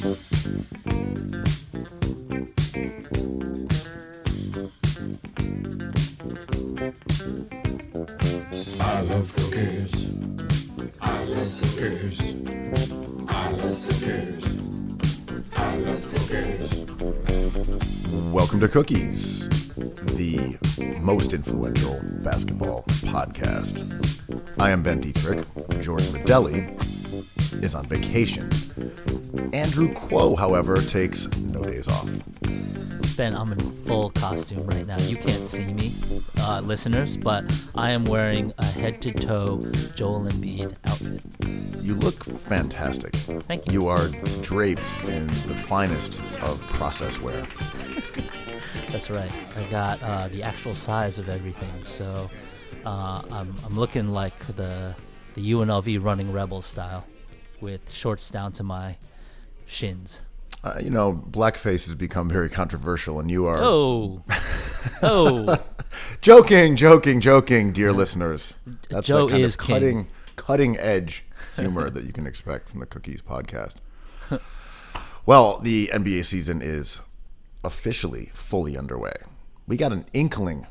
I love cookies. I love cookies. I love cookies. I love cookies. Welcome to Cookies, the most influential basketball podcast. I am Ben Detrick. George Redaelli is on vacation. Andrew Kuo, however, takes no days off. Ben, I'm in full costume right now. You can't see me, listeners, but I am wearing a head-to-toe Joel Embiid outfit. You look fantastic. Thank you. You are draped in the finest of process wear. That's right. I got the actual size of everything, so I'm looking like the UNLV running rebel style, with shorts down to my shins. Blackface has become very controversial, and you are... Oh. Joking, dear listeners. That's Joe the kind is of cutting edge humor that you can expect from the Cookies podcast. Well, the NBA season is officially fully underway. We got an inkling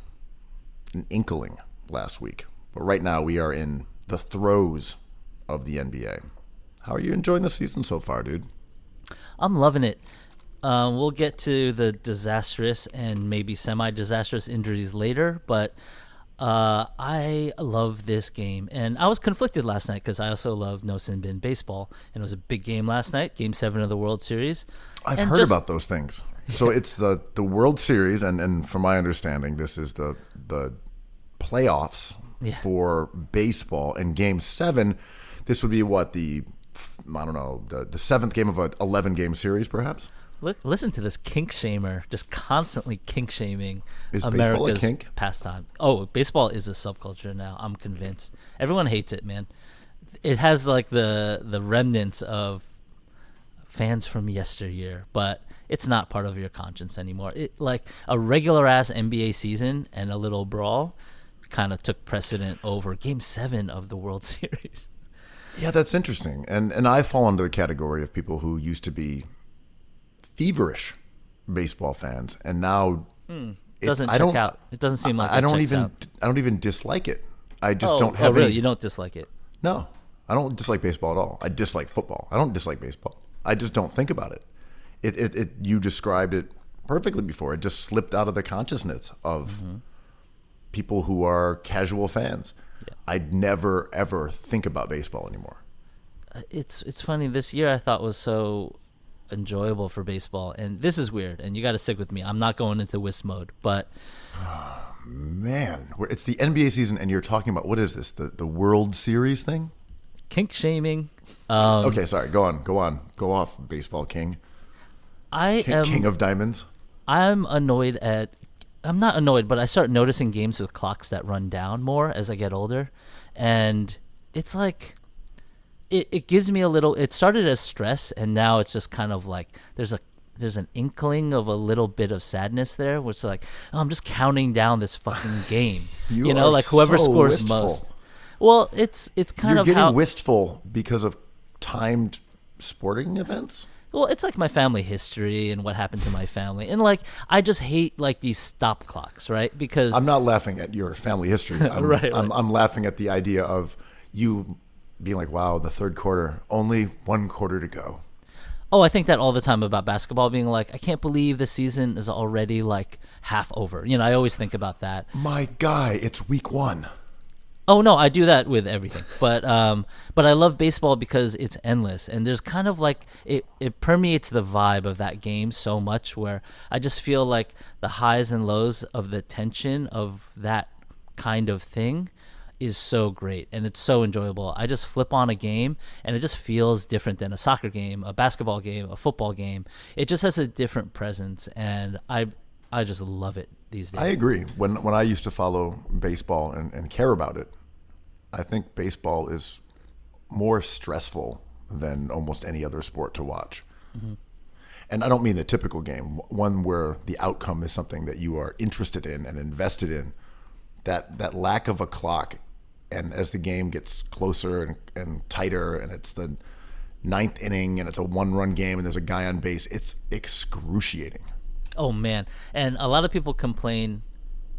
last week, but right now we are in the throes of the NBA. How are you enjoying the season so far, dude? I'm loving it. We'll get to the disastrous and maybe semi-disastrous injuries later, but I love this game. And I was conflicted last night because I also love No Sin Bin baseball, and it was a big game last night, Game 7 of the World Series. I've heard about those things. So it's the World Series, and from my understanding, this is the playoffs for baseball. And Game 7, this would be what, the seventh game of an 11-game series, perhaps? Listen to this kink shamer, just constantly kink shaming America's baseball a kink? Pastime. Oh, baseball is a subculture now. I'm convinced. Everyone hates it, man. It has like the remnants of fans from yesteryear, but it's not part of your conscience anymore. It like a regular ass NBA season and a little brawl kind of took precedent over Game 7 of the World Series. Yeah, that's interesting. And I fall into the category of people who used to be feverish baseball fans, and now It doesn't seem like I don't even dislike it. I just don't have really? You don't dislike it? No, I don't dislike baseball at all. I dislike football. I don't dislike baseball. I just don't think about it. It you described it perfectly before. It just slipped out of the consciousness of people who are casual fans. Yeah. I'd never ever think about baseball anymore. It's funny. This year I thought was so enjoyable for baseball, and this is weird, and you got to stick with me. I'm not going into WIS mode, but man, it's the NBA season, and you're talking about, what is this? The World Series thing? Kink shaming. Okay, sorry. Go off, baseball king. King of diamonds. I'm not annoyed, but I start noticing games with clocks that run down more as I get older, and it's like it gives me a little. It started as stress, and now it's just kind of like there's an inkling of a little bit of sadness there, which is like, oh, I'm just counting down this fucking game. you know, like whoever scores wistful. most. Well, it's kind You're of getting wistful because of timed sporting events. Well, it's like my family history and what happened to my family. And like, I just hate like these stop clocks, right? Because I'm not laughing at your family history. I'm laughing at the idea of you being like, wow, the third quarter, only one quarter to go. Oh, I think that all the time about basketball, being like, I can't believe the season is already like half over. You know, I always think about that. My guy, it's week 1. Oh no, I do that with everything, but I love baseball because it's endless, and there's kind of like it permeates the vibe of that game so much, where I just feel like the highs and lows of the tension of that kind of thing is so great, and it's so enjoyable. I just flip on a game, and it just feels different than a soccer game, a basketball game, a football game. It just has a different presence, and I just love it these days. I agree. When I used to follow baseball and care about it, I think baseball is more stressful than almost any other sport to watch. Mm-hmm. And I don't mean the typical game, one where the outcome is something that you are interested in and invested in. That lack of a clock, and as the game gets closer and tighter, and it's the ninth inning and it's a 1-run game and there's a guy on base. It's excruciating. Oh man, and a lot of people complain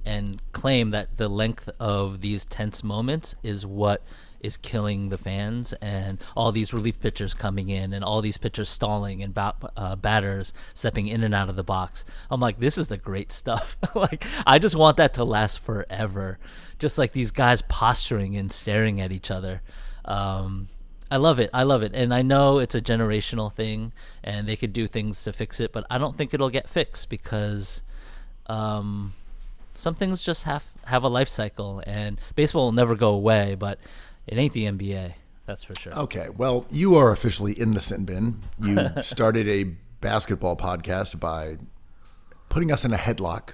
and claim that the length of these tense moments is what is killing the fans, and all these relief pitchers coming in and all these pitchers stalling and batters stepping in and out of the box. I'm like, this is the great stuff. Like, I just want that to last forever. Just like these guys posturing and staring at each other. I love it. And I know it's a generational thing and they could do things to fix it, but I don't think it'll get fixed because some things just have a life cycle, and baseball will never go away, but it ain't the NBA, that's for sure. Okay, well, you are officially in the sin bin. You started a basketball podcast by putting us in a headlock.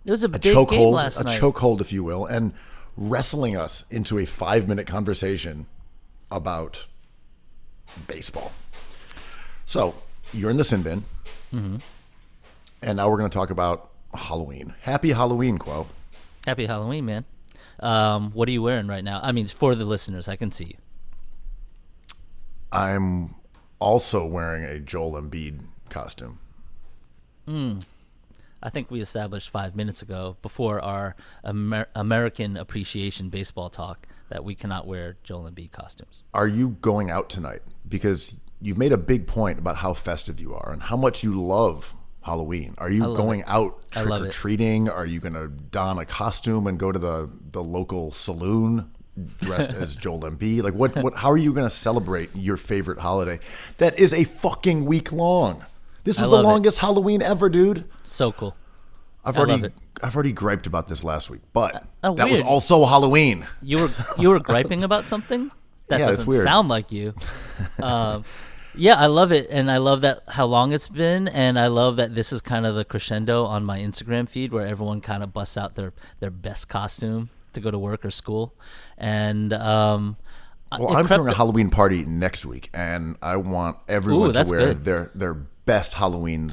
It was a big game last night. A chokehold, if you will, and wrestling us into a 5-minute conversation about baseball. So, you're in the sin bin, and now we're going to talk about Halloween. Happy Halloween, Kuo. Happy Halloween, man. What are you wearing right now? I mean, for the listeners, I can see you. I'm also wearing a Joel Embiid costume. I think we established 5 minutes ago before our American Appreciation Baseball talk that we cannot wear Joel Embiid costumes. Are you going out tonight? Because you've made a big point about how festive you are and how much you love Halloween. Are you going out trick-or-treating? Are you going to don a costume and go to the local saloon dressed as Joel Embiid? Like, what? How are you going to celebrate your favorite holiday that is a fucking week long? This was the longest Halloween ever, dude. So cool. I've already griped about this last week, but that weird. was also Halloween. You were griping about something? That doesn't sound like you. Yeah, I love it, and I love that how long it's been, and I love that this is kind of the crescendo on my Instagram feed where everyone kind of busts out their best costume to go to work or school. And I'm throwing a Halloween party next week, and I want everyone to wear their best Halloween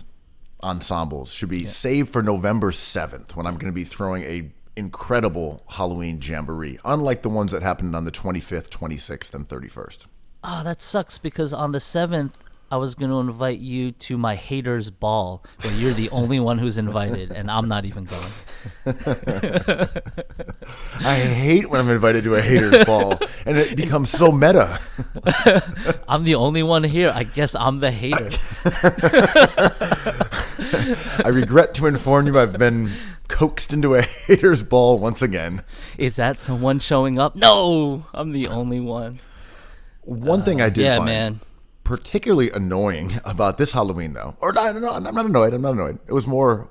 ensembles. Should be saved for November 7th when I'm going to be throwing a incredible Halloween jamboree, unlike the ones that happened on the 25th, 26th, and 31st. Oh, that sucks because on the 7th, I was going to invite you to my haters ball, where you're the only one who's invited, and I'm not even going. I hate when I'm invited to a haters ball, and it becomes so meta. I'm the only one here. I guess I'm the hater. I regret to inform you I've been coaxed into a haters ball once again. Is that someone showing up? No, I'm the only one. One thing I did find particularly annoying about this Halloween, though, or I'm not annoyed. It was more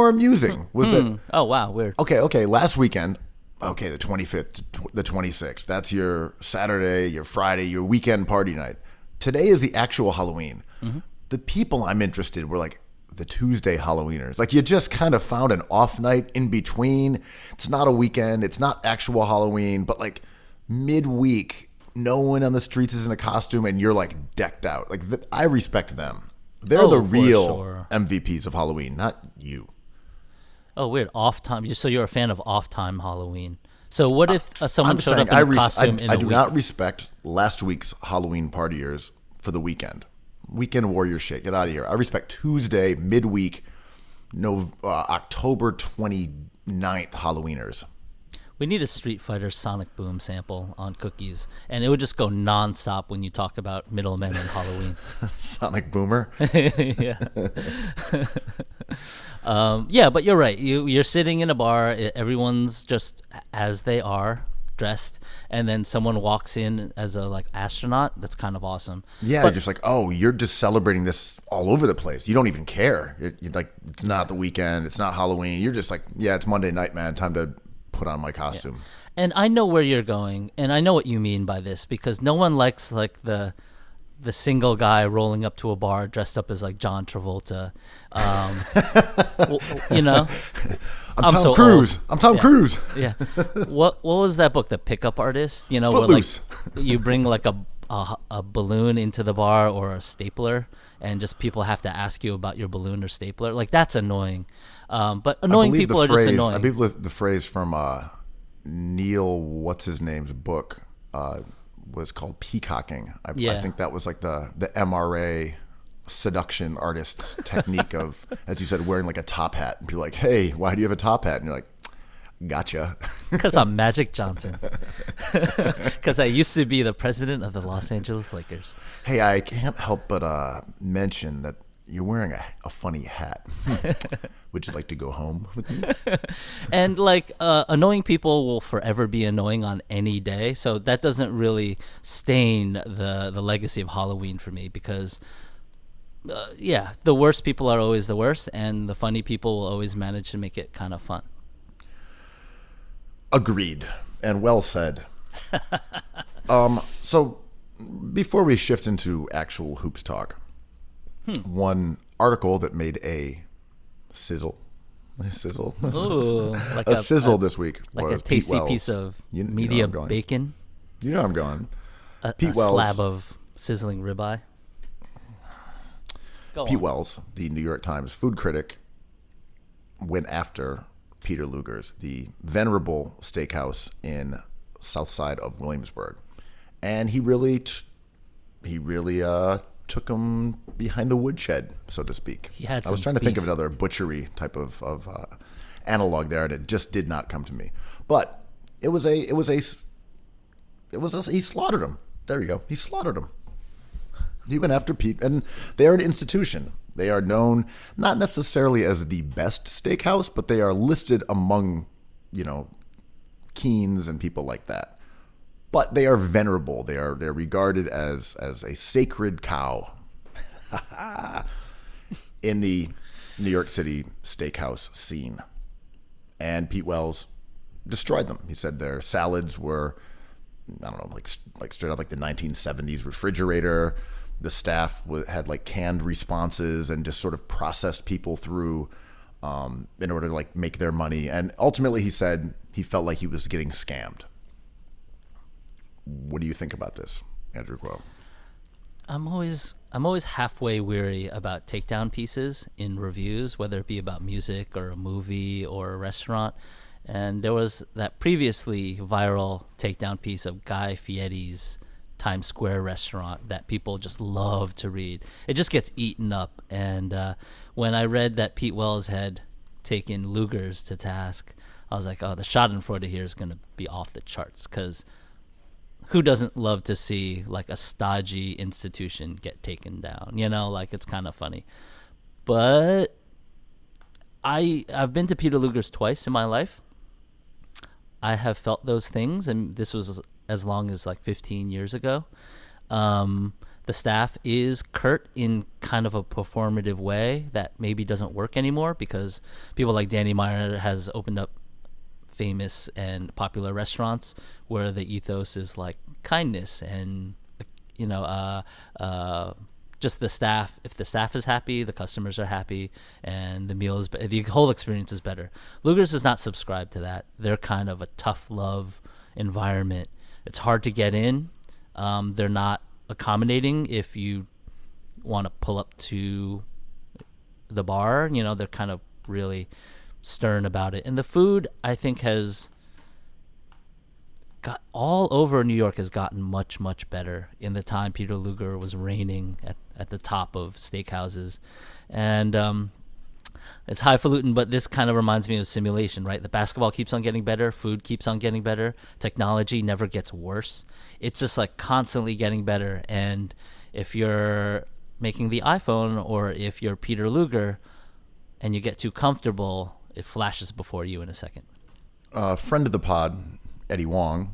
amusing. That? Oh wow, weird. Okay. Last weekend, the 25th, the 26th. That's your Saturday, your Friday, your weekend party night. Today is the actual Halloween. Mm-hmm. The people I'm interested were like the Tuesday Halloweeners. Like, you just kind of found an off night in between. It's not a weekend. It's not actual Halloween, but like midweek. No one on the streets is in a costume, and you're like decked out. Like, I respect them. They're the real MVPs of Halloween, not you. Oh, weird. Off time. So you're a fan of off time Halloween. So what if someone showed up in a costume in a week? I do not respect last week's Halloween partiers for the weekend. Weekend warrior shit. Get out of here. I respect Tuesday, midweek, October 29th Halloweeners. We need a Street Fighter Sonic Boom sample on cookies, and it would just go nonstop when you talk about middlemen and Halloween. Sonic Boomer? Yeah. Yeah, but you're right. You're sitting in a bar, everyone's just as they are, dressed, and then someone walks in as a like astronaut. That's kind of awesome. Yeah, you're just like, oh, you're just celebrating this all over the place. You don't even care. You're like, it's not the weekend. It's not Halloween. You're just like, yeah, it's Monday night, man. Time to put on my costume. Yeah. And I know where you're going, and I know what you mean by this, because no one likes like the single guy rolling up to a bar dressed up as like John Travolta. You know, I'm Tom Cruise. I'm Tom Cruise. Yeah. What was that book, The Pickup Artist? You know, Footloose. Where like you bring like a balloon into the bar or a stapler, and just people have to ask you about your balloon or stapler. Like, that's annoying. But annoying people are just annoying. I believe the phrase from Neil, what's his name's book, was called peacocking. I Yeah. think that was like the MRA seduction artist's technique of, as you said, wearing like a top hat and be like, hey, why do you have a top hat? And you're like, gotcha. Because I'm Magic Johnson. Because I used to be the president of the Los Angeles Lakers. Hey, I can't help but mention that you're wearing a funny hat. Would you like to go home with me? And like annoying people will forever be annoying on any day, so that doesn't really stain the legacy of Halloween for me, because the worst people are always the worst, and the funny people will always manage to make it kind of fun. Agreed, and well said. So before we shift into actual hoops talk, one article that made a sizzle Ooh, like a sizzle this week like was a tasty Pete Wells. piece of You know media I'm going. bacon, You know I'm going. a Pete Wells. slab of sizzling ribeye. Go Pete on. Wells, the New York Times food critic, went after Peter Luger's, the venerable steakhouse in south side of Williamsburg, and he really took him behind the woodshed, so to speak. He had I was some trying to think beef. of another butchery type of analog there, and it just did not come to me. But he slaughtered him. There you go. He slaughtered him. He went after Pete, and they are an institution. They are known not necessarily as the best steakhouse, but they are listed among, Keens and people like that. But they are venerable. They're regarded as a sacred cow in the New York City steakhouse scene. And Pete Wells destroyed them. He said their salads were, I don't know, like straight out like the 1970s refrigerator. The staff had like canned responses and just sort of processed people through in order to like make their money. And ultimately, he said he felt like he was getting scammed. What do you think about this, Andrew Kuo? I'm always halfway weary about takedown pieces in reviews, whether it be about music or a movie or a restaurant. And there was that previously viral takedown piece of Guy Fieri's Times Square restaurant that people just love to read. It just gets eaten up. And when I read that Pete Wells had taken Luger's to task, I was like, oh, the schadenfreude here is going to be off the charts, because who doesn't love to see like a stodgy institution get taken down? Like it's kind of funny. But I've been to Peter Luger's twice in my life. I have felt those things, and this was as long as like 15 years ago. The staff is curt in kind of a performative way that maybe doesn't work anymore, because people like Danny Meyer has opened up famous and popular restaurants where the ethos is like kindness and just the staff. If the staff is happy, the customers are happy, and the whole experience is better. Luger's does not subscribe to that. They're kind of a tough love environment. It's hard to get in. They're not accommodating if you want to pull up to the bar. They're kind of really stern about it. And the food, I think, has got all over New York has gotten much, much better in the time Peter Luger was reigning at the top of steakhouses. And it's highfalutin, but this kind of reminds me of simulation, right? The basketball keeps on getting better. Food keeps on getting better. Technology never gets worse. It's just like constantly getting better. And if you're making the iPhone, or if you're Peter Luger and you get too comfortable, it flashes before you in a second. A friend of the pod, Eddie Wong,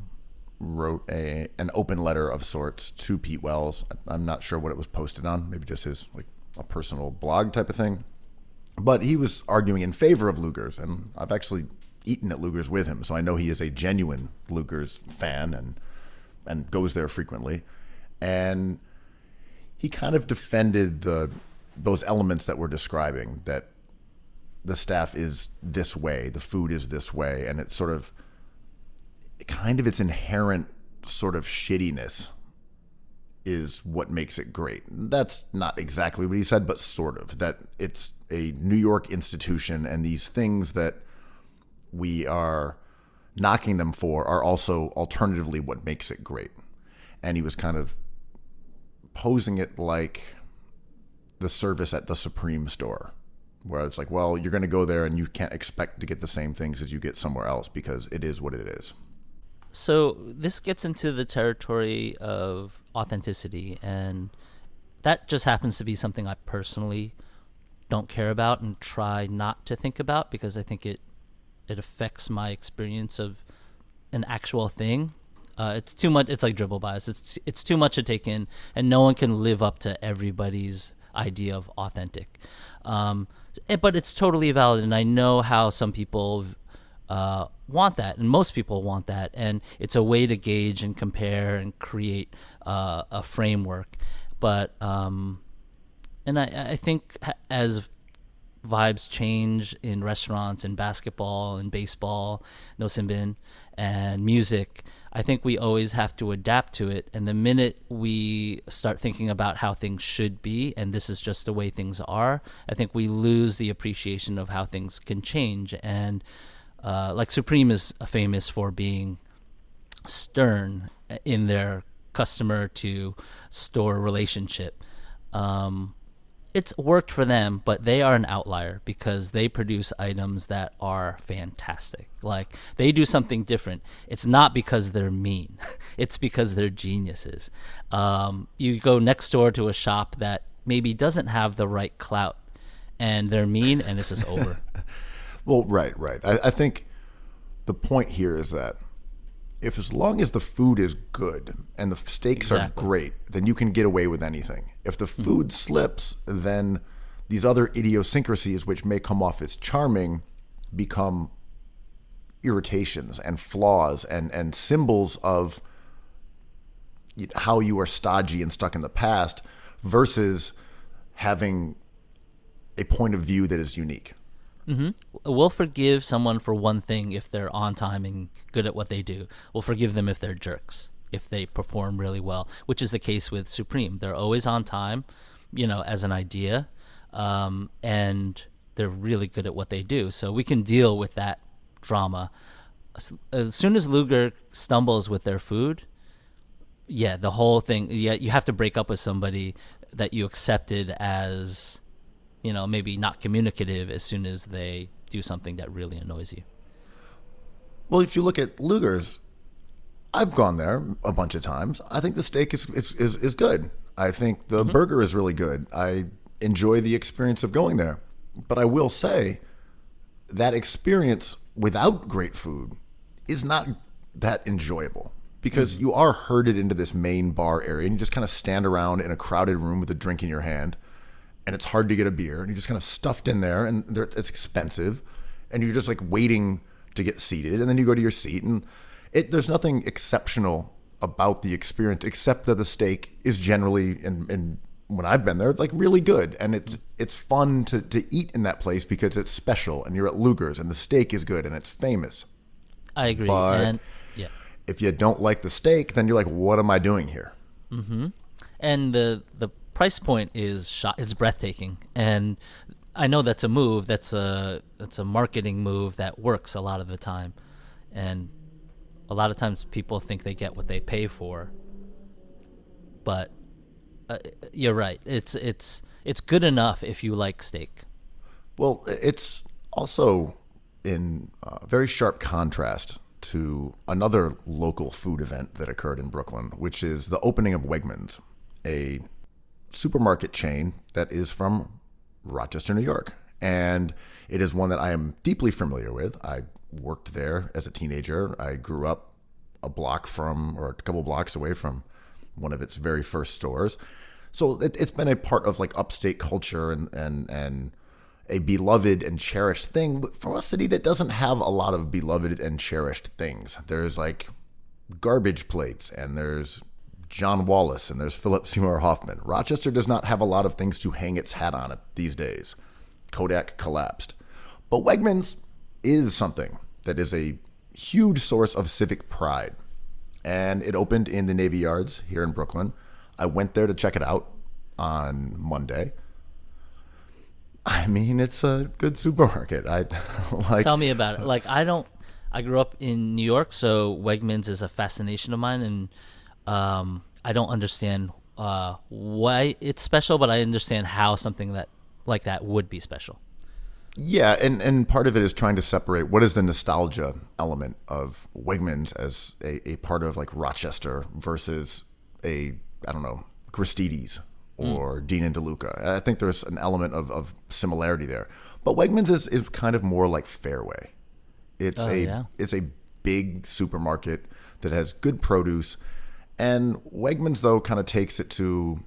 wrote an open letter of sorts to Pete Wells. I'm not sure what it was posted on, maybe just his like a personal blog type of thing. But he was arguing in favor of Luger's, and I've actually eaten at Luger's with him, so I know he is a genuine Luger's fan and goes there frequently. And he kind of defended those elements that we're describing, that the staff is this way, the food is this way, and it's sort of kind of its inherent sort of shittiness is what makes it great. That's not exactly what he said, but sort of. That it's a New York institution, and these things that we are knocking them for are also alternatively what makes it great. and he was kind of posing it like the service at the Supreme store, where it's like, well, you're going to go there and you can't expect to get the same things as you get somewhere else because it is what it is. So this gets into the territory of authenticity, and that just happens to be something I personally don't care about and try not to think about, because I think it affects my experience of an actual thing. It's too much. It's like dribble bias. It's too much to take in, and no one can live up to everybody's idea of authentic. But it's totally valid, and I know how some people want that, and most people want that, and it's a way to gauge and compare and create a framework. But and I think as vibes change in restaurants and basketball and baseball, no simbin, and music, I think we always have to adapt to it. And the minute we start thinking about how things should be, and this is just the way things are, I think we lose the appreciation of how things can change. And like Supreme is famous for being stern in their customer to store relationship. It's worked for them, but they are an outlier because they produce items that are fantastic. Like, they do something different. It's not because they're mean. It's because they're geniuses. You go next door to a shop that maybe doesn't have the right clout, and they're mean, and this is over. Well, right. I think the point here is that if as long as the food is good and the steaks are great, then you can get away with anything. If the food slips, then these other idiosyncrasies, which may come off as charming, become irritations and flaws and symbols of how you are stodgy and stuck in the past versus having a point of view that is unique. Mm-hmm. We'll forgive someone for one thing if they're on time and good at what they do. We'll forgive them if they're jerks, if they perform really well, which is the case with Supreme. They're always on time, as an idea, and they're really good at what they do. So we can deal with that drama. As soon as Luger stumbles with their food, the whole thing, you have to break up with somebody that you accepted as, maybe not communicative as soon as they do something that really annoys you. Well, if you look at Luger's, I've gone there a bunch of times. I think the steak is good. I think the burger is really good. I enjoy the experience of going there. But I will say that experience without great food is not that enjoyable, because you are herded into this main bar area and you just kind of stand around in a crowded room with a drink in your hand, and it's hard to get a beer, and you're just kind of stuffed in there, and it's expensive, and you're just like waiting to get seated, and then you go to your seat, and there's nothing exceptional about the experience except that the steak is generally, and when I've been there, like really good, and it's fun to eat in that place because it's special, and you're at Luger's, and the steak is good, and it's famous. I agree. But if you don't like the steak, then you're like, what am I doing here? Mm-hmm. And the price point is breathtaking, and I know that's a move. That's a marketing move that works a lot of the time, and a lot of times people think they get what they pay for. But you're right. It's good enough if you like steak. Well, it's also in very sharp contrast to another local food event that occurred in Brooklyn, which is the opening of Wegmans, a supermarket chain that is from Rochester, New York. And it is one that I am deeply familiar with. I worked there as a teenager. I grew up a couple blocks away from one of its very first stores. So it's been a part of like upstate culture and a beloved and cherished thing from a city that doesn't have a lot of beloved and cherished things. There's like garbage plates, and there's John Wallace, and there's Philip Seymour Hoffman. Rochester does not have a lot of things to hang its hat on it these days. Kodak collapsed. But Wegmans is something that is a huge source of civic pride. And it opened in the Navy Yards here in Brooklyn. I went there to check it out on Monday. I mean, it's a good supermarket. Tell me about it. I grew up in New York, so Wegmans is a fascination of mine, and I don't understand why it's special, but I understand how something that like that would be special. Yeah, and part of it is trying to separate what is the nostalgia element of Wegmans as a part of like Rochester versus I don't know, Gristedes or Dean and DeLuca. I think there's an element of similarity there. But Wegmans is kind of more like Fairway. It's it's a big supermarket that has good produce. And Wegmans, though, kind of takes it to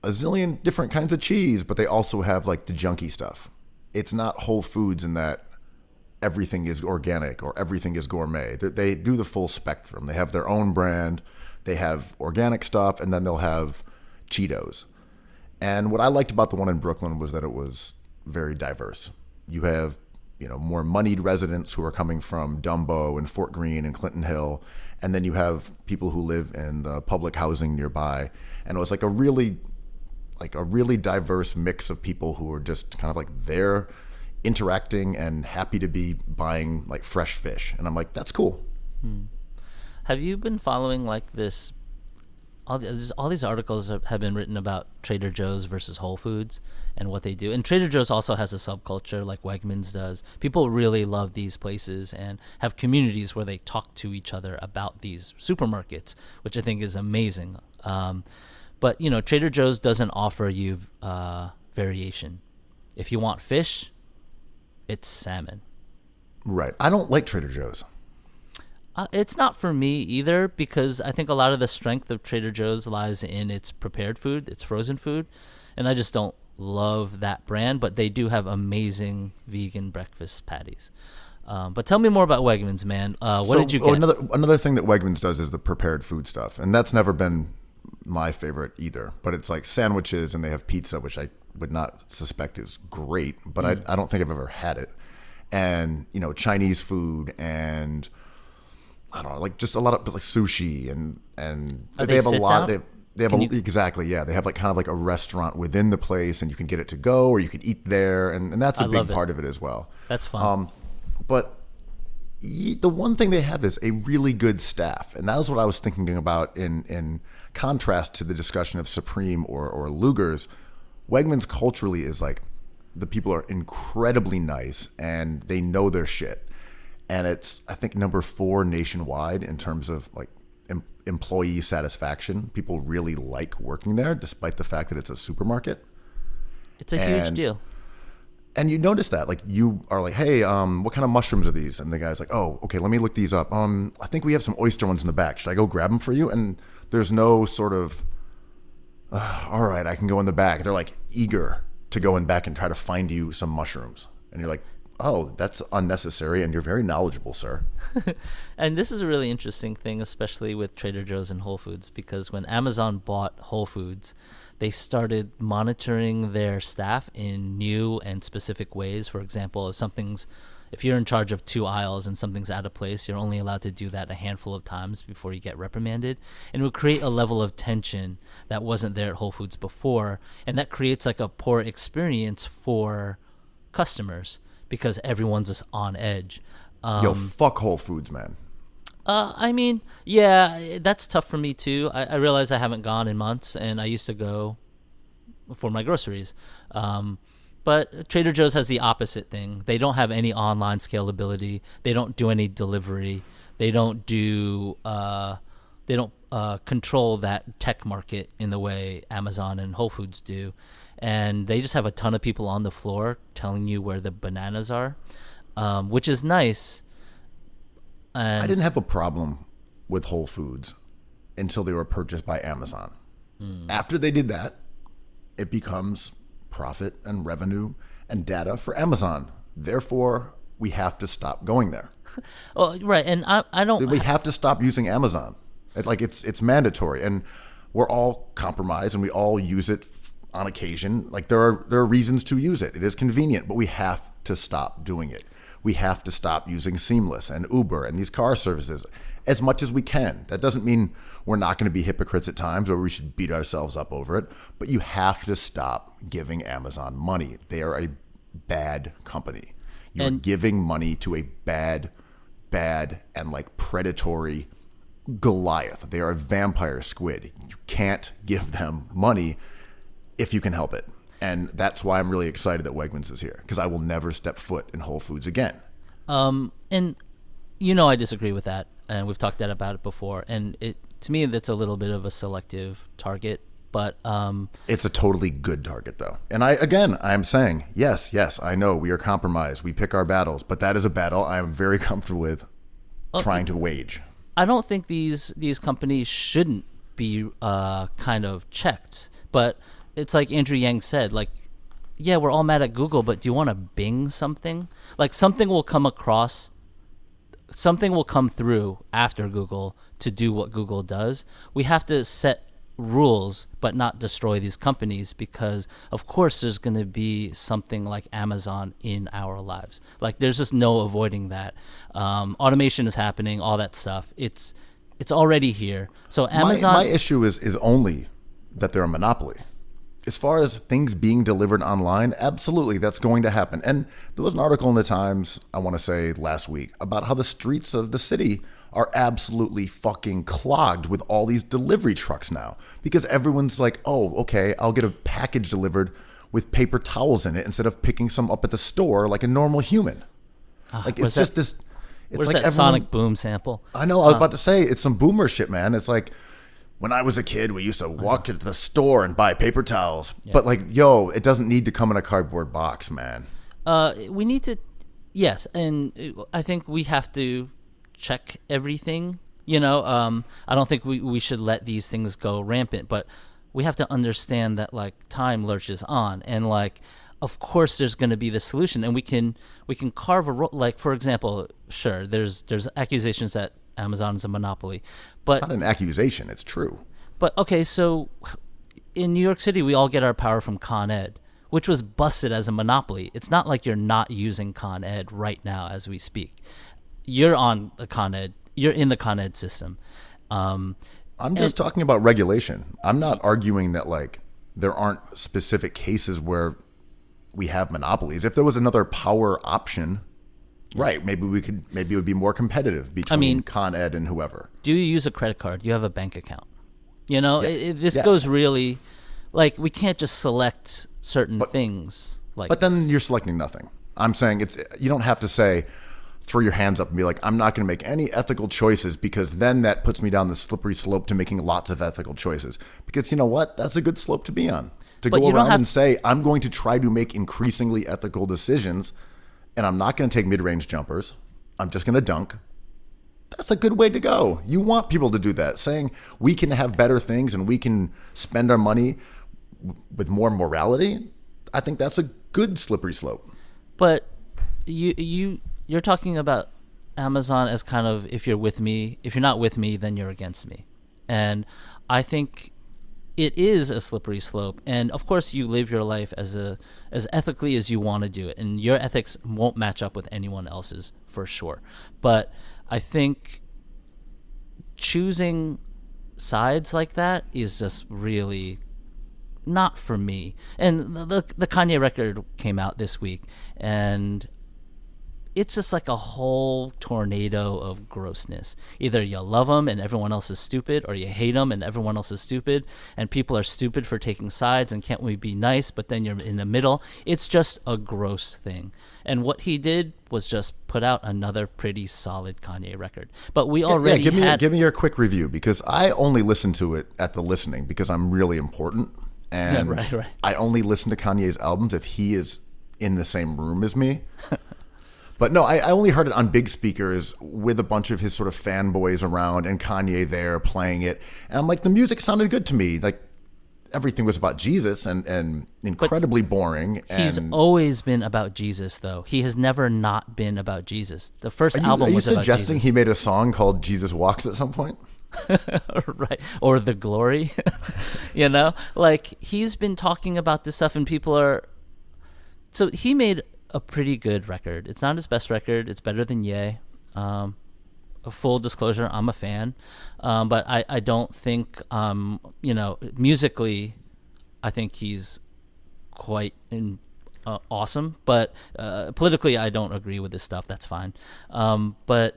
a zillion different kinds of cheese, but they also have like the junky stuff. It's not Whole Foods in that everything is organic or everything is gourmet. They do the full spectrum. They have their own brand. They have organic stuff, and then they'll have Cheetos. And what I liked about the one in Brooklyn was that it was very diverse. You have, more moneyed residents who are coming from Dumbo and Fort Greene and Clinton Hill, and then you have people who live in the public housing nearby. And it was like a really diverse mix of people who are just kind of like there interacting and happy to be buying like fresh fish. And I'm like, that's cool. Have you been following like this? All these articles have been written about Trader Joe's versus Whole Foods and what they do. And Trader Joe's also has a subculture like Wegmans does. People really love these places and have communities where they talk to each other about these supermarkets, which I think is amazing. But, Trader Joe's doesn't offer you variation. If you want fish, it's salmon. Right. I don't like Trader Joe's. It's not for me either, because I think a lot of the strength of Trader Joe's lies in its prepared food, its frozen food, and I just don't love that brand, but they do have amazing vegan breakfast patties. But tell me more about Wegmans, man. What did you get? Another thing that Wegmans does is the prepared food stuff, and that's never been my favorite either. But it's like sandwiches, and they have pizza, which I would not suspect is great, but I don't think I've ever had it. And, Chinese food and I don't know, like just a lot of like sushi and they have a lot. They have exactly, yeah. They have like kind of like a restaurant within the place, and you can get it to go or you can eat there, and that's a big part of it as well. That's fun. But the one thing they have is a really good staff, and that was what I was thinking about in contrast to the discussion of Supreme or Luger's. Wegmans culturally is like the people are incredibly nice and they know their shit. And it's, I think, number 4 nationwide in terms of like employee satisfaction. People really like working there, despite the fact that it's a supermarket. It's a huge deal. And you notice that, like, you are like, hey, what kind of mushrooms are these? And the guy's like, oh, okay, let me look these up. I think we have some oyster ones in the back. Should I go grab them for you? And there's no sort of, all right, I can go in the back. They're like eager to go in back and try to find you some mushrooms. And you're like, oh, that's unnecessary, and you're very knowledgeable, sir. And this is a really interesting thing, especially with Trader Joe's and Whole Foods, because when Amazon bought Whole Foods, they started monitoring their staff in new and specific ways. For example, if you're in charge of 2 aisles and something's out of place, you're only allowed to do that a handful of times before you get reprimanded. And it would create a level of tension that wasn't there at Whole Foods before, and that creates like a poor experience for customers, because everyone's just on edge. Yo, fuck Whole Foods, man. I mean, yeah, that's tough for me too. I realize I haven't gone in months, and I used to go for my groceries. But Trader Joe's has the opposite thing. They don't have any online scalability. They don't do any delivery. They don't do. They don't control that tech market in the way Amazon and Whole Foods do. And they just have a ton of people on the floor telling you where the bananas are, which is nice. And I didn't have a problem with Whole Foods until they were purchased by Amazon. After they did that, it becomes profit and revenue and data for Amazon. Therefore, we have to stop going there. Well, right, and I don't. We have to stop using Amazon. It's mandatory, and we're all compromised, and we all use it on occasion. Like there are reasons to use it. It is convenient, but we have to stop doing it. We have to stop using Seamless and Uber and these car services as much as we can. That doesn't mean we're not going to be hypocrites at times or we should beat ourselves up over it, but you have to stop giving Amazon money. They are a bad company. You're giving money to a bad and like predatory Goliath. They are a vampire squid. You can't give them money if you can help it. And that's why I'm really excited that Wegmans is here, because I will never step foot in Whole Foods again. And I disagree with that, and we've talked about it before. And to me, that's a little bit of a selective target. But it's a totally good target, though. And I'm saying, yes, I know we are compromised. We pick our battles, but that is a battle I am very comfortable with trying to wage. I don't think these companies shouldn't be kind of checked, but it's like Andrew Yang said, like, yeah, we're all mad at Google, but do you want to Bing something? Like, something will come through after Google to do what Google does. We have to set rules but not destroy these companies, because of course there's going to be something like Amazon in our lives. Like, there's just no avoiding that. Automation is happening, all that stuff. It's already here. So Amazon, my issue is only that they're a monopoly. As far as things being delivered online, absolutely, that's going to happen. And there was an article in the Times, I want to say last week, about how the streets of the city are absolutely fucking clogged with all these delivery trucks now, because everyone's like, oh, okay, I'll get a package delivered with paper towels in it instead of picking some up at the store like a normal human. Like, it's just this. It's where's like that Sonic Boom sample? I know. I was about to say, it's some boomer shit, man. It's like, when I was a kid, we used to walk into the store and buy paper towels. Yeah. But like, yo, it doesn't need to come in a cardboard box, man. We need to, yes, and I think we have to check everything. I don't think we should let these things go rampant, but we have to understand that, like, time lurches on, and, like, of course there's going to be the solution, and we can carve a like, for example, sure, there's accusations that Amazon is a monopoly, but it's not an accusation, it's true. But okay, so in New York City we all get our power from Con Ed, which was busted as a monopoly. It's not like you're not using Con Ed right now as we speak. You're on the Con Ed, you're in the Con Ed system. I'm just talking about regulation. I'm not arguing that, like, there aren't specific cases where we have monopolies. If there was another power option, right, maybe it would be more competitive between Con Ed and whoever. Do you use a credit card? Do you have a bank account? Yeah. This goes really, like, we can't just select certain things. But then you're selecting nothing. I'm saying you don't have to say, throw your hands up and be like, I'm not going to make any ethical choices, because then that puts me down the slippery slope to making lots of ethical choices. Because you know what? That's a good slope to be on. To go around and say, I'm going to try to make increasingly ethical decisions, and I'm not going to take mid-range jumpers. I'm just going to dunk. That's a good way to go. You want people to do that, saying we can have better things and we can spend our money with more morality. I think that's a good slippery slope. But you're talking about Amazon as kind of, if you're with me, if you're not with me, then you're against me. And I think it is a slippery slope. And of course you live your life as ethically as you want to do it. And your ethics won't match up with anyone else's, for sure. But I think choosing sides like that is just really not for me. And the Kanye record came out this week, and it's just like a whole tornado of grossness. Either you love him and everyone else is stupid, or you hate him and everyone else is stupid, and people are stupid for taking sides, and can't we be nice, but then you're in the middle. It's just a gross thing. And what he did was just put out another pretty solid Kanye record. But we already give me your quick review, because I only listen to it at the listening because I'm really important. And right. I only listen to Kanye's albums if he is in the same room as me. But no, I only heard it on big speakers with a bunch of his sort of fanboys around and Kanye there playing it. And I'm like, the music sounded good to me. Like, everything was about Jesus and incredibly boring. He's always been about Jesus, though. He has never not been about Jesus. The first album was about Jesus. Are you suggesting he made a song called Jesus Walks at some point? Right. Or The Glory. Like, he's been talking about this stuff, and people are... So he made a pretty good record. It's not his best record. It's better than Ye. A full disclosure, I'm a fan. But I don't think, musically, I think he's quite awesome. But politically, I don't agree with his stuff. That's fine. But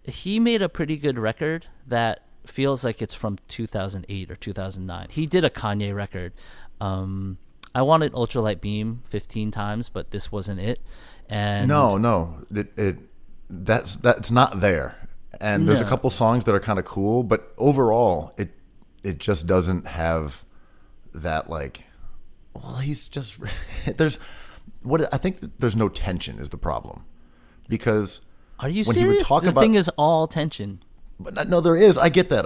he made a pretty good record that feels like it's from 2008 or 2009. He did a Kanye record. I wanted Ultralight Beam 15 times, but this wasn't it. And no, that's not there. And there's a couple songs that are kind of cool, but overall, it just doesn't have that like. Well, he's just I think that there's no tension is the problem, because are you when serious? He would talk the about, thing is all tension. But no, there is. I get that.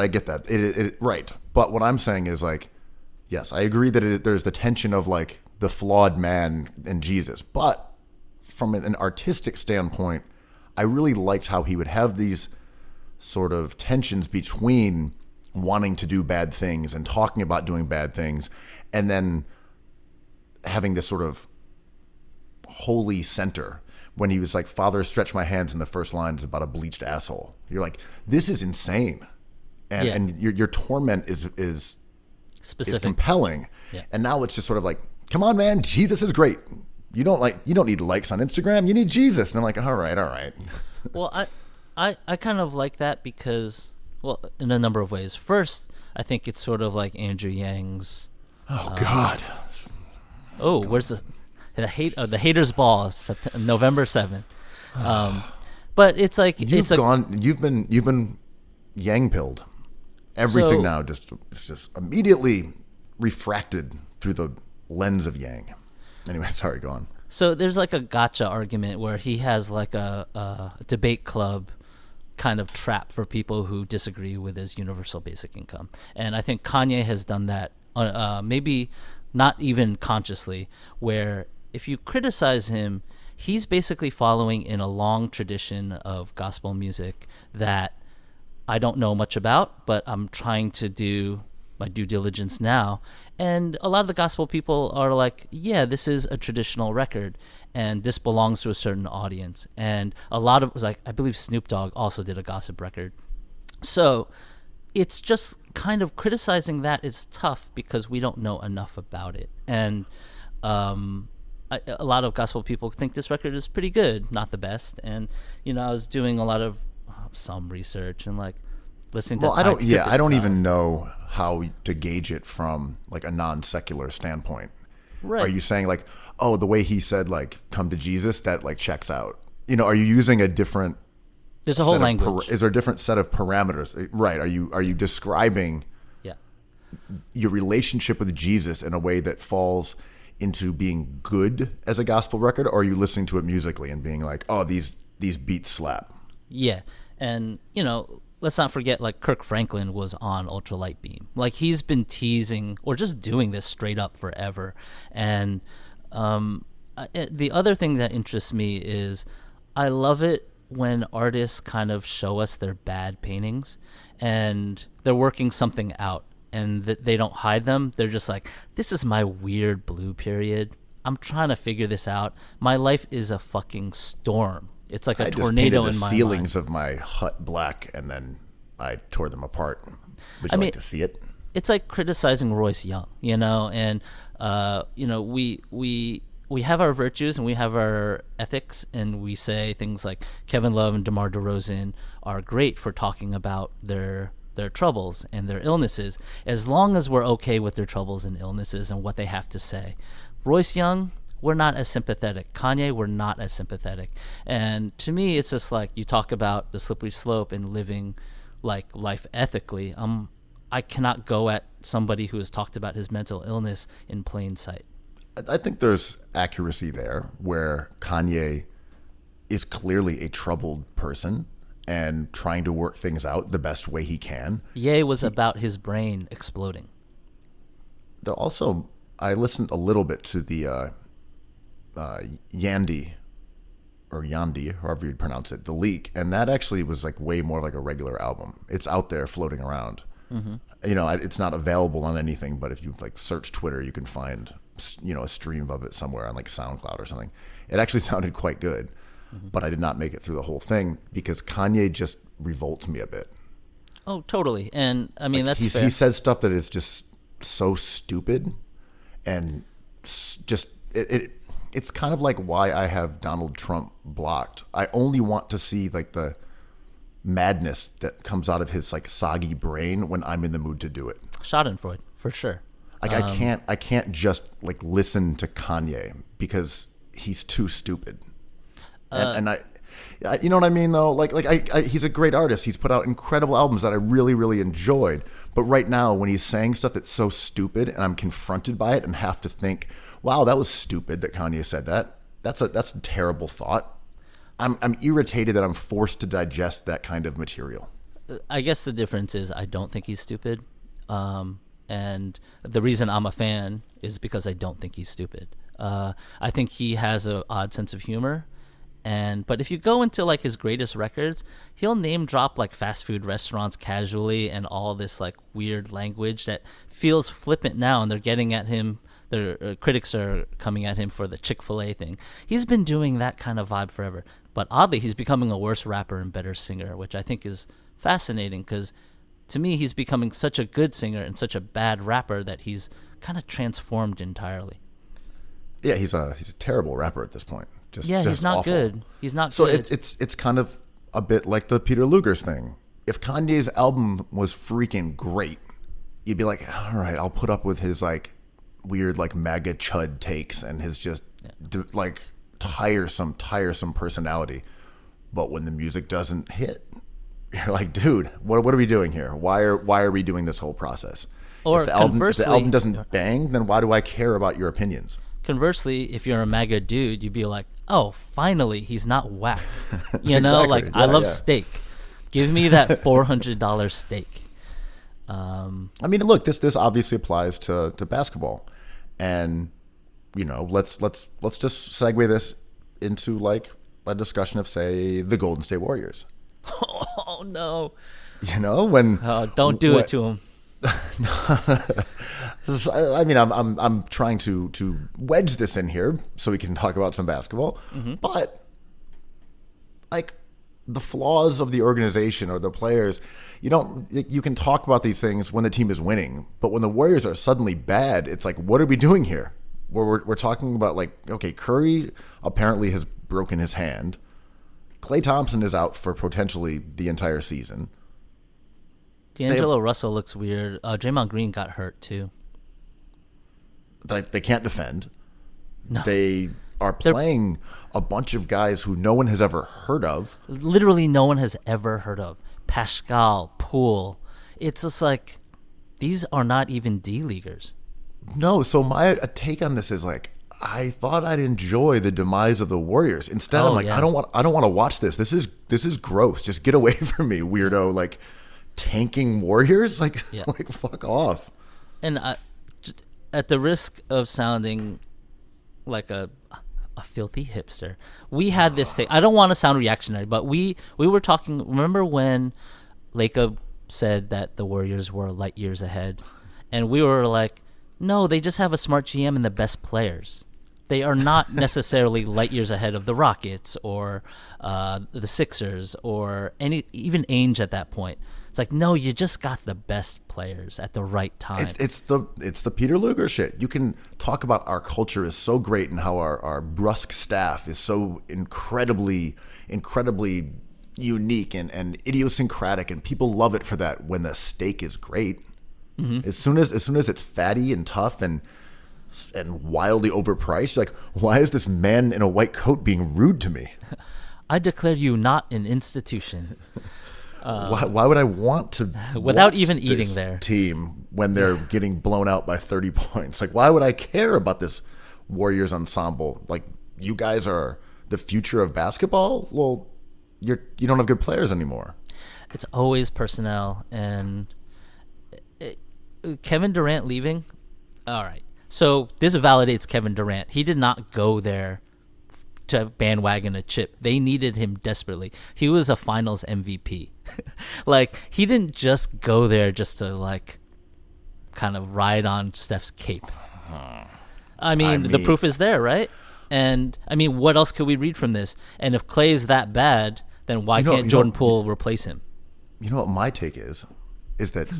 It right. But what I'm saying is like, yes, I agree that there's the tension of like the flawed man and Jesus, but from an artistic standpoint, I really liked how he would have these sort of tensions between wanting to do bad things and talking about doing bad things, and then having this sort of holy center when he was like, Father, stretch my hands, and the first line is about a bleached asshole. You're like, this is insane. And your torment is Specific. Is compelling. Yeah. And now it's just sort of like, come on, man, Jesus is great. You don't need likes on Instagram. You need Jesus. And I'm like, all right. Well, I kind of like that because, well, in a number of ways. First, I think it's sort of like Andrew Yang's. Oh God. Where's the haters ball? November 7th. But it's like you've been Yang pilled. Everything now it's just immediately refracted through the lens of Yang. Anyway, sorry, go on. So there's like a gotcha argument where he has like a debate club kind of trap for people who disagree with his universal basic income. And I think Kanye has done that, maybe not even consciously, where if you criticize him, he's basically following in a long tradition of gospel music that I don't know much about, but I'm trying to do my due diligence now. And a lot of the gospel people are like, yeah, this is a traditional record and this belongs to a certain audience. And a lot of, like, I believe Snoop Dogg also did a gossip record. So it's just kind of criticizing that is tough because we don't know enough about it. And a lot of gospel people think this record is pretty good, not the best. And, I was doing a lot of some research and like listening to I don't even know how to gauge it from like a non-secular standpoint. Right. Are you saying like, oh, the way he said like come to Jesus, that like checks out? Are you using a different There's a whole language. Is there a different set of parameters? Right. Are you describing your relationship with Jesus in a way that falls into being good as a gospel record, or are you listening to it musically and being like, oh, these beats slap? Yeah. And, let's not forget, like, Kirk Franklin was on Ultralight Beam. Like, he's been teasing or just doing this straight up forever. And the other thing that interests me is I love it when artists kind of show us their bad paintings and they're working something out and they don't hide them. They're just like, this is my weird blue period. I'm trying to figure this out. My life is a fucking storm. It's like a tornado in my mind. I just painted the ceilings of my hut black, and then I tore them apart. Would you like to see it? It's like criticizing Royce Young, and we have our virtues and we have our ethics, and we say things like Kevin Love and DeMar DeRozan are great for talking about their troubles and their illnesses, as long as we're okay with their troubles and illnesses and what they have to say. Royce Young, we're not as sympathetic. Kanye, we're not as sympathetic. And to me, it's just like you talk about the slippery slope and living like life ethically. I cannot go at somebody who has talked about his mental illness in plain sight. I think there's accuracy there where Kanye is clearly a troubled person and trying to work things out the best way he can. Ye was about his brain exploding. Also, I listened a little bit to the Yandi, however you'd pronounce it, the leak, and that actually was like way more like a regular album. It's out there floating around. Mm-hmm. It's not available on anything, but if you like search Twitter, you can find a stream of it somewhere on like SoundCloud or something. It actually sounded quite good, but I did not make it through the whole thing because Kanye just revolts me a bit. Oh, totally. And I mean, like, that's fair. He says stuff that is just so stupid, and just it's kind of like why I have Donald Trump blocked. I only want to see like the madness that comes out of his like soggy brain when I'm in the mood to do it. Schadenfreude, for sure. Like I can't just like listen to Kanye because he's too stupid. And I, you know what I mean though? Like he's a great artist. He's put out incredible albums that I really, really enjoyed. But right now, when he's saying stuff that's so stupid, and I'm confronted by it, and have to think, "Wow, that was stupid that Kanye said that." That's a terrible thought. I'm irritated that I'm forced to digest that kind of material. I guess the difference is I don't think he's stupid, and the reason I'm a fan is because I don't think he's stupid. I think he has an odd sense of humor. But if you go into like his greatest records, he'll name drop like fast food restaurants casually and all this like weird language that feels flippant now, and they're getting at him. Their critics are coming at him for the Chick-fil-A thing. He's been doing that kind of vibe forever, but oddly, he's becoming a worse rapper and better singer, which I think is fascinating because to me, he's becoming such a good singer and such a bad rapper that he's kind of transformed entirely. Yeah, he's a terrible rapper at this point. He's not awful. good. He's not so good. It's kind of a bit like the Peter Luger's thing. If Kanye's album was freaking great, you'd be like, all right, I'll put up with his like weird like MAGA chud takes and his just like tiresome personality. But when the music doesn't hit, you're like, dude, what are we doing here? Why are we doing this whole process? Or if the conversely, album doesn't bang, then why do I care about your opinions? Conversely, if you're a MAGA dude, you'd be like, oh, finally, he's not whack. You know, Exactly. like, I love steak. Give me that $400 steak. I mean, look, this obviously applies to basketball. And, you know, let's just segue this into, like, a discussion of, say, the Golden State Warriors. Oh, no. You know, when... don't do it to him. I mean, I'm trying to wedge this in here so we can talk about some basketball, but like the flaws of the organization or the players, you can talk about these things when the team is winning, but when the Warriors are suddenly bad, it's like, what are we doing here? We're talking about like, okay, Curry apparently has broken his hand. Klay Thompson is out for potentially the entire season. D'Angelo Russell looks weird. Draymond Green got hurt too. They can't defend. No. They are playing a bunch of guys who no one has ever heard of. Literally no one has ever heard of. Pascal, Poole. It's just like, these are not even D-leaguers. No, so my take on this is like, I thought I'd enjoy the demise of the Warriors. Instead, I'm like, yeah. I don't want to watch this. This is gross. Just get away from me, weirdo. Like, tanking Warriors? Like, like fuck off. And at the risk of sounding like a filthy hipster, we had this thing. I don't want to sound reactionary, but we were talking. Remember when Lacob said that the Warriors were light years ahead, and we were like, no, they just have a smart GM and the best players. They are not necessarily light years ahead of the Rockets or the Sixers or even Ainge at that point. It's like, no, you just got the best players at the right time. It's the Peter Luger shit. You can talk about our culture is so great and how our brusque staff is so incredibly unique and idiosyncratic, and people love it for that when the steak is great. Mm-hmm. As soon as it's fatty and tough and wildly overpriced, like, why is this man in a white coat being rude to me? I declare you not an institution. Why would I want to without watch even this eating there team when they're getting blown out by 30 points? Like, why would I care about this Warriors ensemble? Like, you guys are the future of basketball? Well, you don't have good players anymore. It's always personnel, and Kevin Durant leaving. All right, so this validates Kevin Durant. He did not go there to bandwagon a chip. They needed him desperately. He was a finals MVP. Like, he didn't just go there just to like kind of ride on Steph's cape. I mean, the proof is there, right? And I mean, what else could we read from this? And if Clay is that bad, then why can't Jordan Poole replace him? You know what my take is that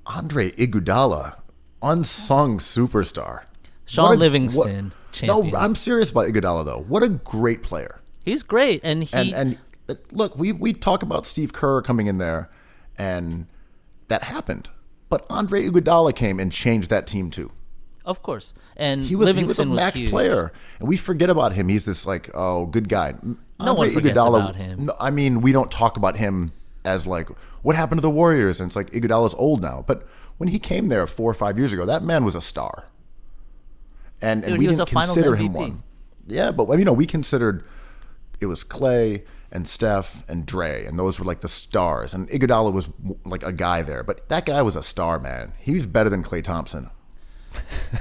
Andre Iguodala, unsung superstar. Sean Livingston, champion. No, I'm serious about Iguodala though. What a great player. He's great, and look, we talk about Steve Kerr coming in there, and that happened. But Andre Iguodala came and changed that team too. Of course. And He was a Livingston max huge. player, and we forget about him. He's this like, oh, good guy. No one forgets about him. I mean, we don't talk about him as like, what happened to the Warriors? And it's like Iguodala's old now. But when he came there 4 or 5 years ago, that man was a star. And Dude, we he was didn't a finals consider him MVP. one. Yeah, but we considered it was Clay and Steph and Dre, and those were like the stars. And Iguodala was like a guy there, but that guy was a star, man. He was better than Klay Thompson.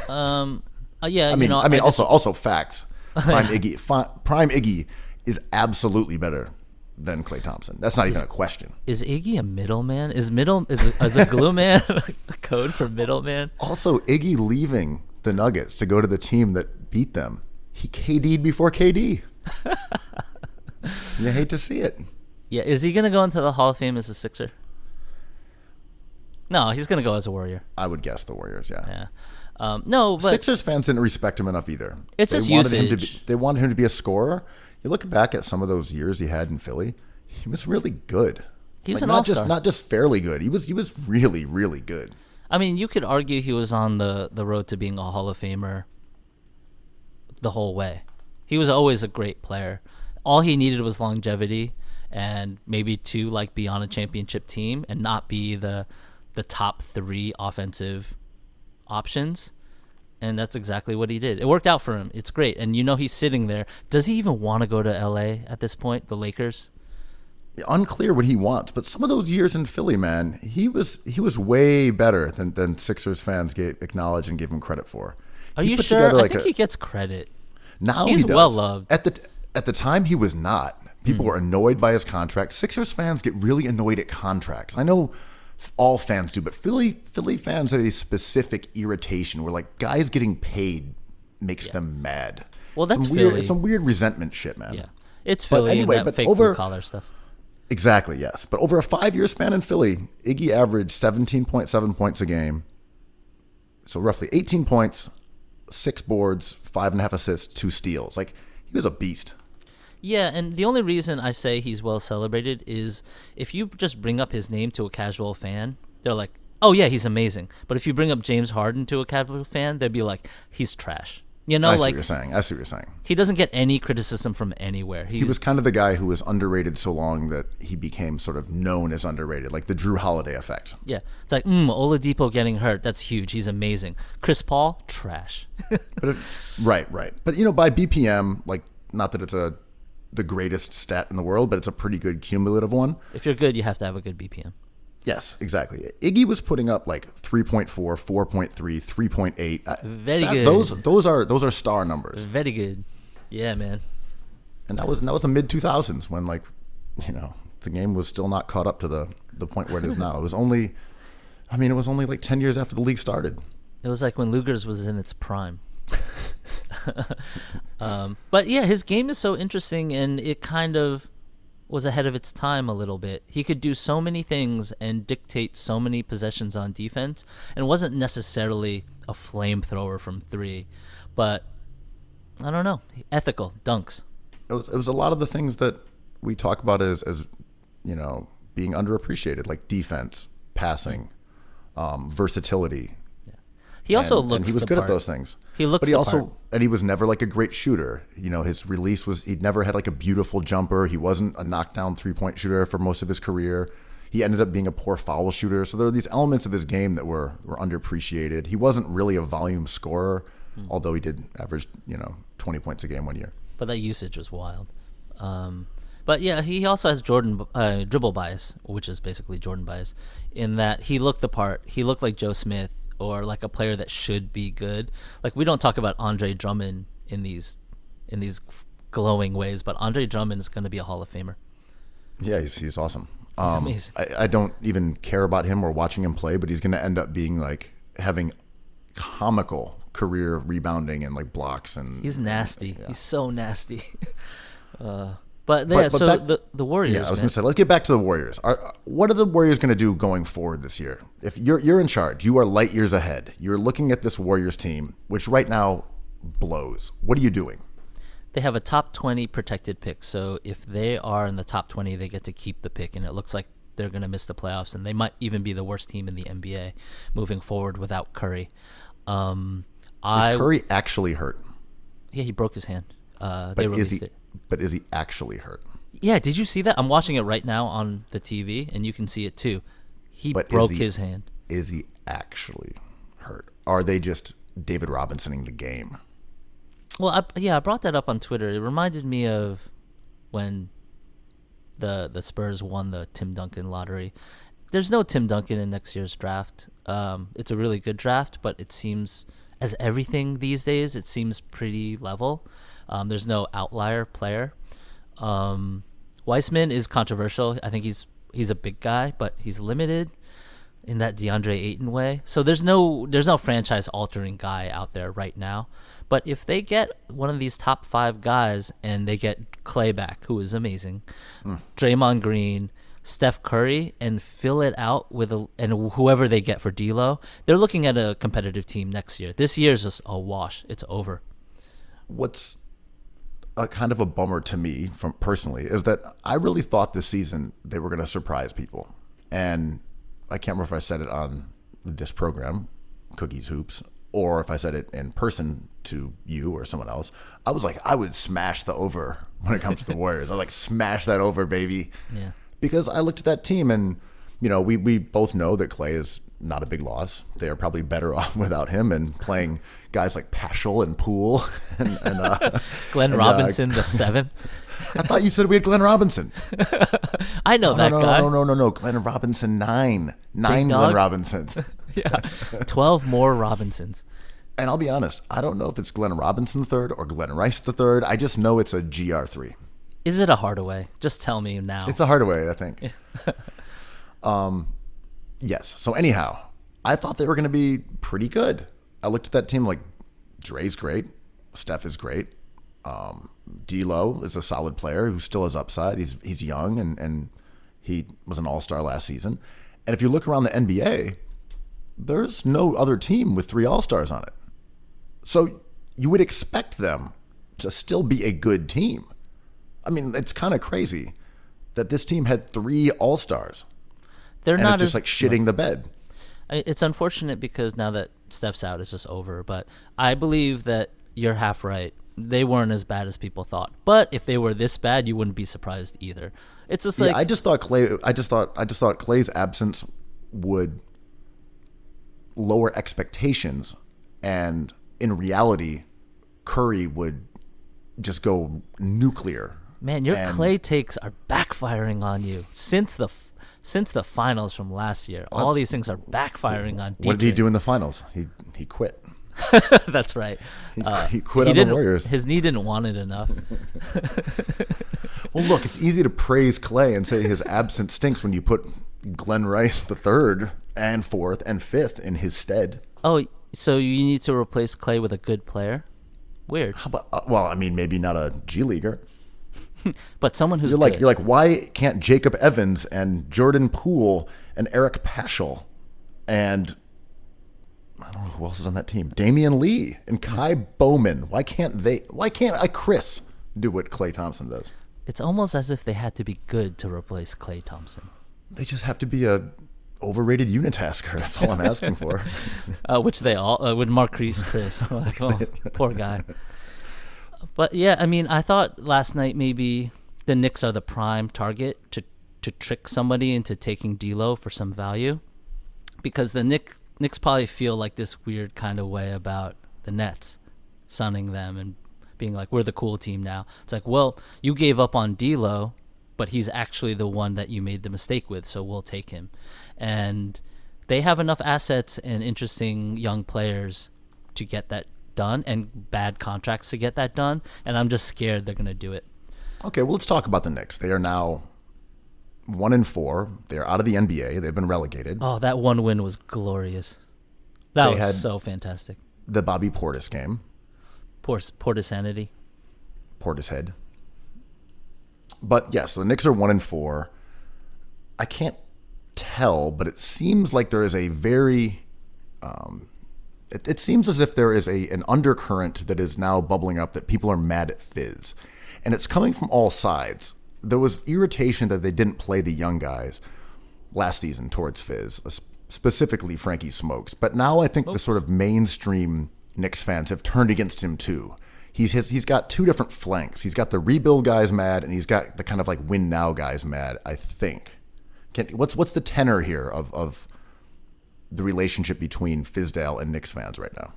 Yeah, I mean, also facts. Prime Iggy is absolutely better than Klay Thompson. That's not even a question. Is Iggy a middleman? Is a glue man a code for middleman? Also, Iggy leaving the Nuggets to go to the team that beat them. He KD'd before KD. You hate to see it. Yeah, is he gonna go into the Hall of Fame as a Sixer? No, he's gonna go as a Warrior. I would guess the Warriors, yeah. Yeah. No, but Sixers fans didn't respect him enough either. It's his usage. They wanted him to be a scorer. You look back at some of those years he had in Philly, he was really good. He was Like, an not all-star. not just fairly good. He was really, really good. I mean, you could argue he was on the road to being a Hall of Famer the whole way. He was always a great player. All he needed was longevity and maybe to like be on a championship team and not be the top 3 offensive options. And that's exactly what he did. It worked out for him. It's great. And he's sitting there. Does he even want to go to LA at this point, the Lakers? Unclear what he wants, but some of those years in Philly, man, he was way better than Sixers fans acknowledged and gave him credit for. Are He you put sure? together I like think he gets credit. Now He's he does. well loved. At the time, he was not. People were annoyed by his contract. Sixers fans get really annoyed at contracts. I know all fans do, but Philly fans have a specific irritation where like guys getting paid makes them mad. Well, that's Weird, Philly. some weird resentment shit, man. Yeah. It's Philly anyway, and that but fake over- blue collar stuff. Exactly, yes. But over a 5-year span in Philly, Iggy averaged 17.7 points a game. So roughly 18 points, 6 boards, 5.5 assists, 2 steals. Like, he was a beast. Yeah, and the only reason I say he's well celebrated is if you just bring up his name to a casual fan, they're like, oh yeah, he's amazing. But if you bring up James Harden to a casual fan, they'd be like, he's trash. I see what like you're saying. I see what you're saying. he doesn't get any criticism from anywhere. He was kind of the guy who was underrated so long that he became sort of known as underrated, like the Drew Holiday effect. Yeah, it's like Oladipo getting hurt. That's huge. He's amazing. Chris Paul, trash. Right. But by BPM, like, not that it's the greatest stat in the world, but it's a pretty good cumulative one. If you're good, you have to have a good BPM. Yes, exactly. Iggy was putting up like 3.4, 4.3, 3.8. Very good. Those are star numbers. Very good. Yeah, man. And that was the mid 2000s when the game was still not caught up to the point where it is now. It was only like 10 years after the league started. It was like when Luger's was in its prime. But yeah, his game is so interesting, and it kind of was ahead of its time a little bit. He could do so many things and dictate so many possessions on defense, and wasn't necessarily a flamethrower from 3, but I don't know, ethical dunks. It was a lot of the things that we talk about as being underappreciated, like defense, passing, versatility. He also and looks he was the good part. at those things. He looks but he the also part. and he was never like a great shooter. His release he'd never had like a beautiful jumper. He wasn't a knockdown 3-point shooter for most of his career. He ended up being a poor foul shooter. So there were these elements of his game that were underappreciated. He wasn't really a volume scorer, although he did average 20 points a game one year. But that usage was wild. But yeah, he also has dribble bias, which is basically Jordan bias, in that he looked the part. He looked like Joe Smith, or like a player that should be good. Like, we don't talk about Andre Drummond in these glowing ways, but Andre Drummond is going to be a Hall of Famer. Yeah, he's awesome. He's amazing. I don't even care about him or watching him play, but he's going to end up being like having comical career rebounding and like blocks, and He's nasty. Yeah. He's so nasty. The Warriors. Yeah, I was man. going to say, let's get back to the Warriors. What are the Warriors going to do going forward this year? If you're in charge, you are light years ahead. You're looking at this Warriors team, which right now blows. What are you doing? They have a top 20 protected pick. So if they are in the top 20, they get to keep the pick. And it looks like they're going to miss the playoffs. And they might even be the worst team in the NBA moving forward without Curry. Is Curry actually hurt? Yeah, he broke his hand. But They released it. But is he actually hurt? Yeah, did you see that? I'm watching it right now on the TV, and you can see it too. He broke his hand. Is he actually hurt? Are they just David Robinsoning the game? Well, I brought that up on Twitter. It reminded me of when the Spurs won the Tim Duncan lottery. There's no Tim Duncan in next year's draft. It's a really good draft, but it seems, as everything these days, it seems pretty level. There's no outlier player. Weissman is controversial. I think he's a big guy, but he's limited in that DeAndre Ayton way. So there's no franchise altering guy out there right now. But if they get one of these top 5 guys and they get Clay back, who is amazing, Draymond Green, Steph Curry, and fill it out with and whoever they get for D'Lo, they're looking at a competitive team next year. This year is just a wash. It's over. What's a kind of a bummer to me, from personally, is that I really thought this season they were going to surprise people. And I can't remember if I said it on this program, Cookies Hoops, or if I said it in person to you or someone else. I was like, I would smash the over when it comes to the Warriors. I like, smash that over, baby. Yeah. Because I looked at that team and, we both know that Clay is not a big loss. They are probably better off without him and playing guys like Paschal and Poole and Glenn Robinson, the 7th. I thought you said we had Glenn Robinson. I know that guy. No. Glenn Robinson, 9 Glenn Robinsons. Yeah, 12 more Robinsons. And I'll be honest, I don't know if it's Glenn Robinson III or Glenn Rice III. I just know it's a GR3. Is it a Hardaway? Just tell me now. It's a Hardaway, I think. Yes. So anyhow, I thought they were going to be pretty good. I looked at that team like, Dre's great. Steph is great. D'Lo is a solid player who still has upside. He's young and he was an all-star last season. And if you look around the NBA, there's no other team with 3 all-stars on it. So you would expect them to still be a good team. I mean, it's kind of crazy that this team had 3 all-stars. They're not it's just like shitting the bed. It's unfortunate because now that Steph's out, it's just over. But I believe that you're half right. They weren't as bad as people thought. But if they were this bad, you wouldn't be surprised either. It's just like, I just thought Clay's absence would lower expectations, and in reality, Curry would just go nuclear. Man, your Clay takes are backfiring on you since the finals from last year. All these things are backfiring on DJ. What did he do in the finals? He quit. That's right. He quit on the Warriors. His knee didn't want it enough. Well, look, it's easy to praise Clay and say his absence stinks when you put Glenn Rice the 3rd and 4th and 5th in his stead. Oh, so you need to replace Clay with a good player? Weird. How about, well, I mean, maybe not a G leaguer. But someone who's you're like, why can't Jacob Evans and Jordan Poole and Eric Paschal and I don't know who else is on that team, Damian Lee and Kai Bowman, why can't Chris do what Klay Thompson does? It's almost as if they had to be good to replace Klay Thompson. They just have to be a overrated unitasker. That's all I'm asking for. Which they all with Marquise Chris. Like, oh, poor guy. But yeah, I mean, I thought last night maybe the Knicks are the prime target to trick somebody into taking D'Lo for some value, because the Knicks probably feel like this weird kind of way about the Nets sunning them and being like, we're the cool team now. It's like, well, you gave up on D'Lo, but he's actually the one that you made the mistake with, so we'll take him. And they have enough assets and interesting young players to get that done, and bad contracts to get that done, and I'm just scared they're going to do it. Okay, well, let's talk about the Knicks. They are now 1-4. They're out of the NBA. They've been relegated. Oh, that one win was glorious. That was so fantastic. The Bobby Portis game. Portisanity. Portishead. But yes, the Knicks are 1-4. I can't tell, but it seems like there is a very It seems as if there is an undercurrent that is now bubbling up that people are mad at Fizz. And it's coming from all sides. There was irritation that they didn't play the young guys last season towards Fizz, specifically Frankie Smokes. But now I think the sort of mainstream Knicks fans have turned against him too. He's got two different flanks. He's got the rebuild guys mad, and he's got the kind of like win now guys mad, I think. What's the tenor here of the relationship between Fizdale and Knicks fans right now?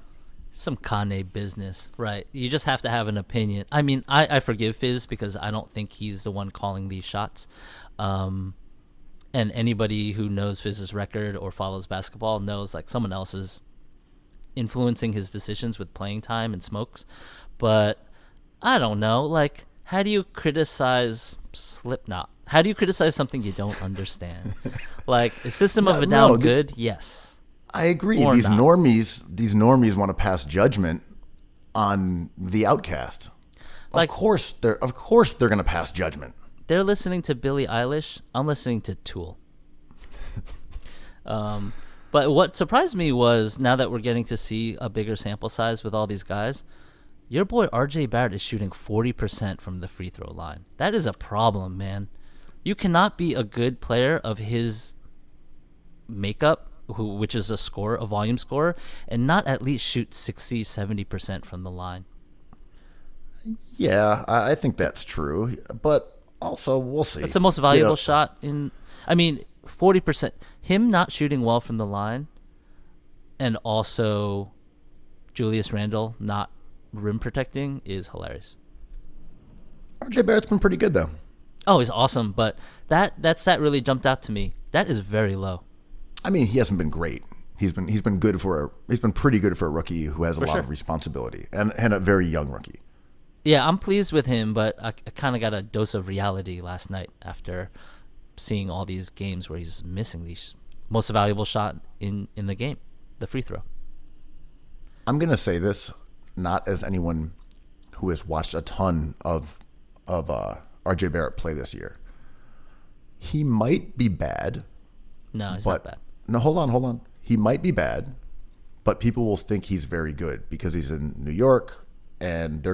Some Kanye business, right? You just have to have an opinion. I mean, I forgive Fizz because I don't think he's the one calling these shots. And anybody who knows Fizz's record or follows basketball knows like someone else is influencing his decisions with playing time and Smokes. But I don't know. Like, how do you criticize Slipknot? How do you criticize something you don't understand? Like, is System of a Down good? Yes. I agree. Or these not. normies want to pass judgment on the outcast. Like, of course they're going to pass judgment. They're listening to Billie Eilish. I'm listening to Tool. But what surprised me was now that we're getting to see a bigger sample size with all these guys, your boy RJ Barrett is shooting 40% from the free throw line. That is a problem, man. You cannot be a good player of his makeup, which is a volume scorer, and not at least shoot 60, 70% from the line. Yeah, I think that's true. But also, we'll see. It's the most valuable shot in... I mean, 40%. Him not shooting well from the line, and also Julius Randle not rim protecting is hilarious. RJ Barrett's been pretty good, though. Oh, he's awesome, but that really jumped out to me. That is very low. I mean, he hasn't been great. He's been pretty good for a rookie who has a lot of responsibility and a very young rookie. Yeah, I'm pleased with him, but I kind of got a dose of reality last night after seeing all these games where he's missing these most valuable shot in the game, the free throw. I'm gonna say this not as anyone who has watched a ton of RJ Barrett play this year. He might be bad. No, he's not bad. No, hold on. He might be bad, but people will think he's very good because he's in New York and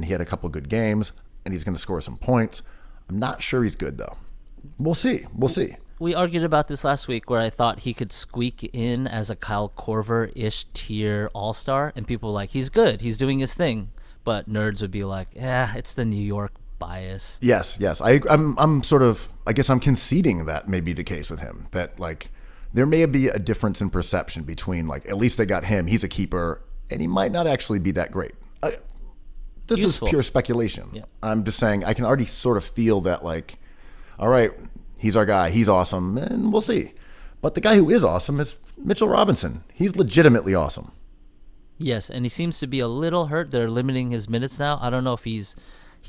he had a couple good games and he's gonna score some points. I'm not sure he's good though. We'll see. We argued about this last week where I thought he could squeak in as a Kyle Korver-ish tier all-star, and people were like, he's good, he's doing his thing. But nerds would be like, it's the New York bias. Yes. I'm sort of, I guess I'm conceding that may be the case with him. That like there may be a difference in perception between like at least they got him, he's a keeper, and he might not actually be that great. This Useful. is pure speculation. Yeah. I'm just saying I can already sort of feel that like, all right, he's our guy, he's awesome, and we'll see. But the guy who is awesome is Mitchell Robinson. He's legitimately awesome. Yes, and he seems to be a little hurt. They're limiting his minutes now. I don't know if he's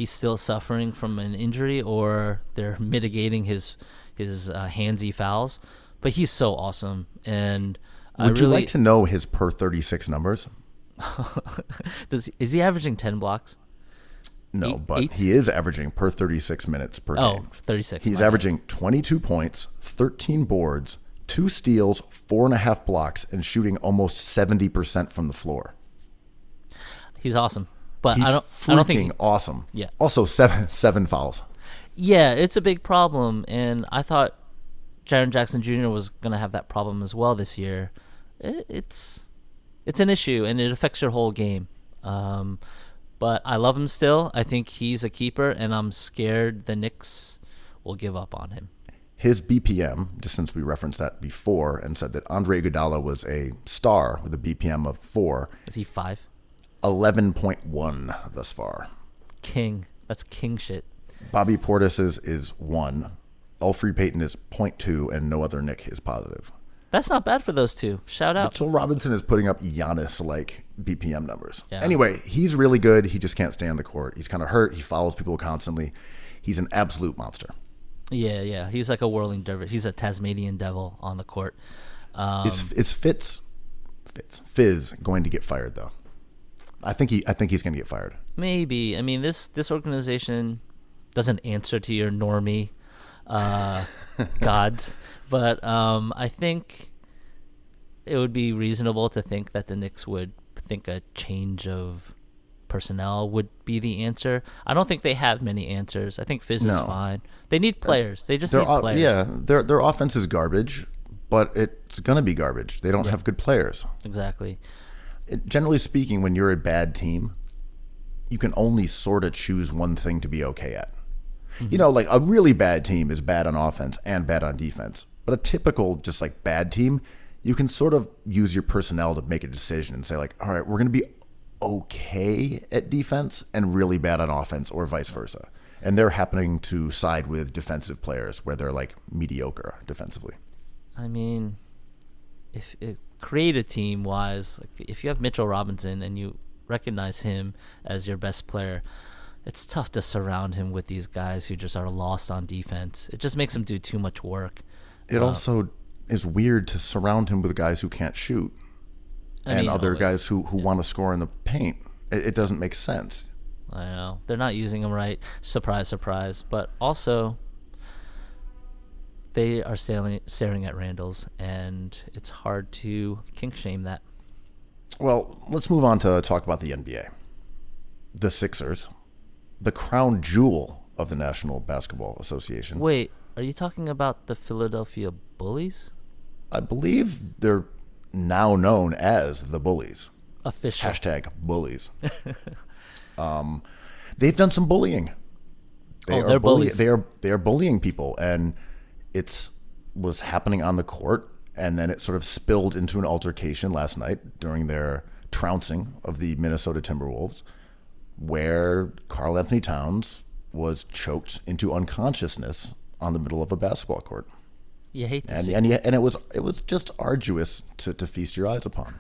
still suffering from an injury or they're mitigating his handsy fouls. But he's so awesome, and Would you like to know his per 36 numbers? Is he averaging 10 blocks? No, but eight? he is averaging per 36 minutes per game. Oh, 36. He's averaging 22 points, 13 boards, 2 steals, 4.5 blocks, and shooting almost 70% from the floor. He's awesome, but He's I don't think awesome. Yeah. Also, seven fouls. Yeah, it's a big problem, and I thought Jaren Jackson Jr. was going to have that problem as well this year. It's an issue, and it affects your whole game. But I love him still. I think he's a keeper, and I'm scared the Knicks will give up on him. His BPM, just since we referenced that before and said that Andre Iguodala was a star with a BPM of 4. Is he 5? 11.1 thus far. King. That's king shit. Bobby Portis is 1. Elfrid Payton is 0.2, and no other Knick is positive. That's not bad for those two. Shout out. Mitchell Robinson is putting up Giannis-like BPM numbers. Yeah. Anyway, he's really good. He just can't stay on the court. He's kind of hurt. He follows people constantly. He's an absolute monster. Yeah. He's like a whirling dervish. He's a Tasmanian devil on the court. Is Fizz going to get fired though? I think he's going to get fired. Maybe. I mean, this organization doesn't answer to your normie gods, but I think it would be reasonable to think that the Knicks would think a change of personnel would be the answer. I don't think they have many answers. I think Fizz is fine. They need players. They just need players. Yeah, their offense is garbage, but it's going to be garbage. They don't have good players. Exactly. Generally speaking, when you're a bad team, you can only sort of choose one thing to be okay at. You know, like a really bad team is bad on offense and bad on defense. But a typical just like bad team, you can sort of use your personnel to make a decision and say like, all right, we're going to be okay at defense and really bad on offense, or vice versa. And they're happening to side with defensive players where they're like mediocre defensively. I mean, if create a team wise, like if you have Mitchell Robinson and you recognize him as your best player, it's tough to surround him with these guys who just are lost on defense. It just makes him do too much work. It also is weird to surround him with guys who can't shoot other guys who want to score in the paint. It doesn't make sense. I know. They're not using him right. Surprise, surprise. But also, they are staring at Randall's, and it's hard to kink shame that. Well, let's move on to talk about the NBA. The Sixers, the crown jewel of the National Basketball Association. Wait, are you talking about the Philadelphia Bullies? I believe they're now known as the Bullies. Official. Hashtag Bullies. They've done some bullying. They're bullies. They are bullying people, and it was happening on the court, and then it sort of spilled into an altercation last night during their trouncing of the Minnesota Timberwolves, where Karl-Anthony Towns was choked into unconsciousness on the middle of a basketball court. You hate to see and it was just arduous to feast your eyes upon.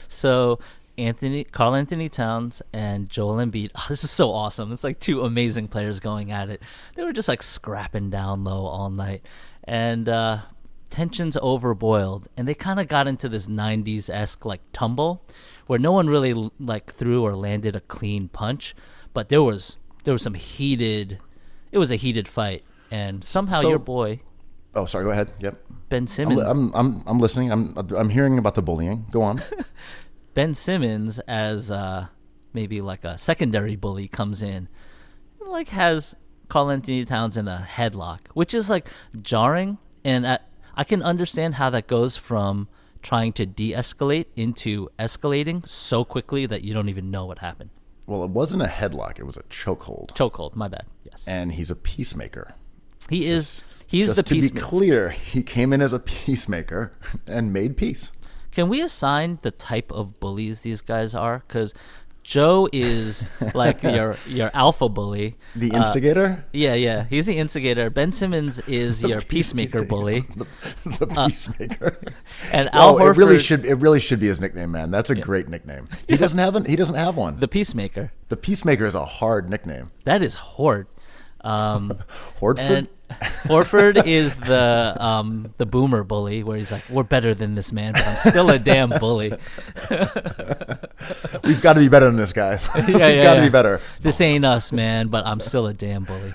So Karl-Anthony Towns and Joel Embiid. Oh, this is so awesome. It's like two amazing players going at it. They were just like scrapping down low all night, and tensions overboiled, and they kind of got into this 90s-esque like tumble where no one really like threw or landed a clean punch, but there was some heated. It was a heated fight, and somehow your boy. Oh, sorry. Go ahead. Yep. Ben Simmons. I'm listening. I'm hearing about the bullying. Go on. Ben Simmons, as maybe like a secondary bully, comes in, like has Karl-Anthony Towns in a headlock, which is like jarring, and I can understand how that goes from trying to de-escalate into escalating so quickly that you don't even know what happened. Well, it wasn't a headlock; it was a chokehold. Chokehold. My bad. Yes. And he's a peacemaker. He is. He's just the to peacemaker. Be clear, he came in as a peacemaker and made peace. Can we assign the type of bullies these guys are? Because Joe is like your alpha bully. The instigator? Yeah. He's the instigator. Ben Simmons is your peacemaker bully. The peacemaker. And Al Horford. It really should be his nickname, man. That's a great nickname. He doesn't have one. The peacemaker. The peacemaker is a hard nickname. That is Horde. Horford? And Horford is the boomer bully, where he's like, we're better than this, man, but I'm still a damn bully. We've got to be better than this, guys. We've got to be better. This ain't us, man, but I'm still a damn bully.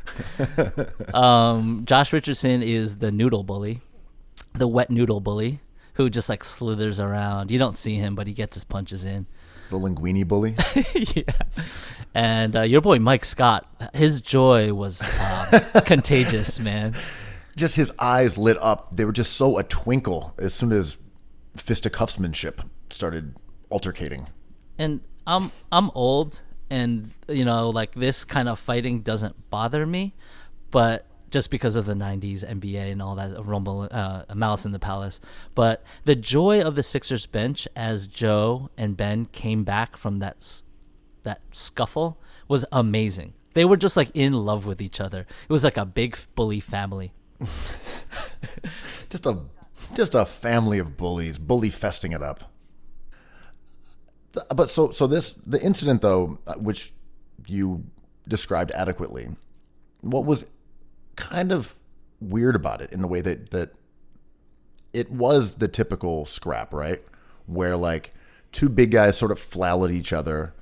Josh Richardson is the noodle bully, the wet noodle bully, who just like slithers around. You don't see him, but he gets his punches in. The linguini bully. Yeah. And your boy Mike Scott, his joy was contagious, man. Just his eyes lit up. They were just so a twinkle as soon as fisticuffsmanship started altercating. And I'm old, and like this kind of fighting doesn't bother me, but just because of the 90s NBA and all that rumble, Malice in the Palace. But the joy of the Sixers bench as Joe and Ben came back from that scuffle was amazing. They were just like in love with each other. It was like a big bully family. just a family of bullies, bully festing it up. But so the incident though, which you described adequately, what was kind of weird about it in the way that it was the typical scrap, right? Where like two big guys sort of flailed at each other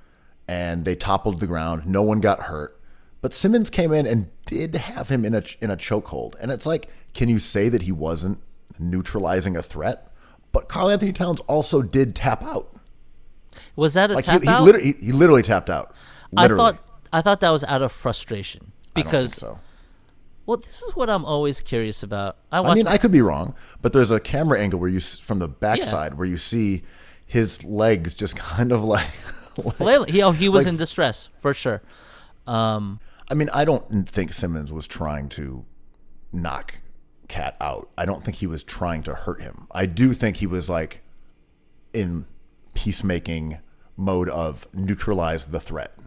and they toppled the ground. No one got hurt, but Simmons came in and did have him in a chokehold. And it's like, can you say that he wasn't neutralizing a threat? But Karl-Anthony Towns also did tap out. Was that a Like tap he out? literally tapped out. Literally. I thought that was out of frustration I don't because think so. well, this is what I'm always curious about. I mean, I could be wrong, but there's a camera angle where from the backside where you see his legs just kind of like flailing. He was like- in distress for sure. I mean, I don't think Simmons was trying to knock Cat out. I don't think he was trying to hurt him. I do think he was like in peacemaking mode of neutralize the threat.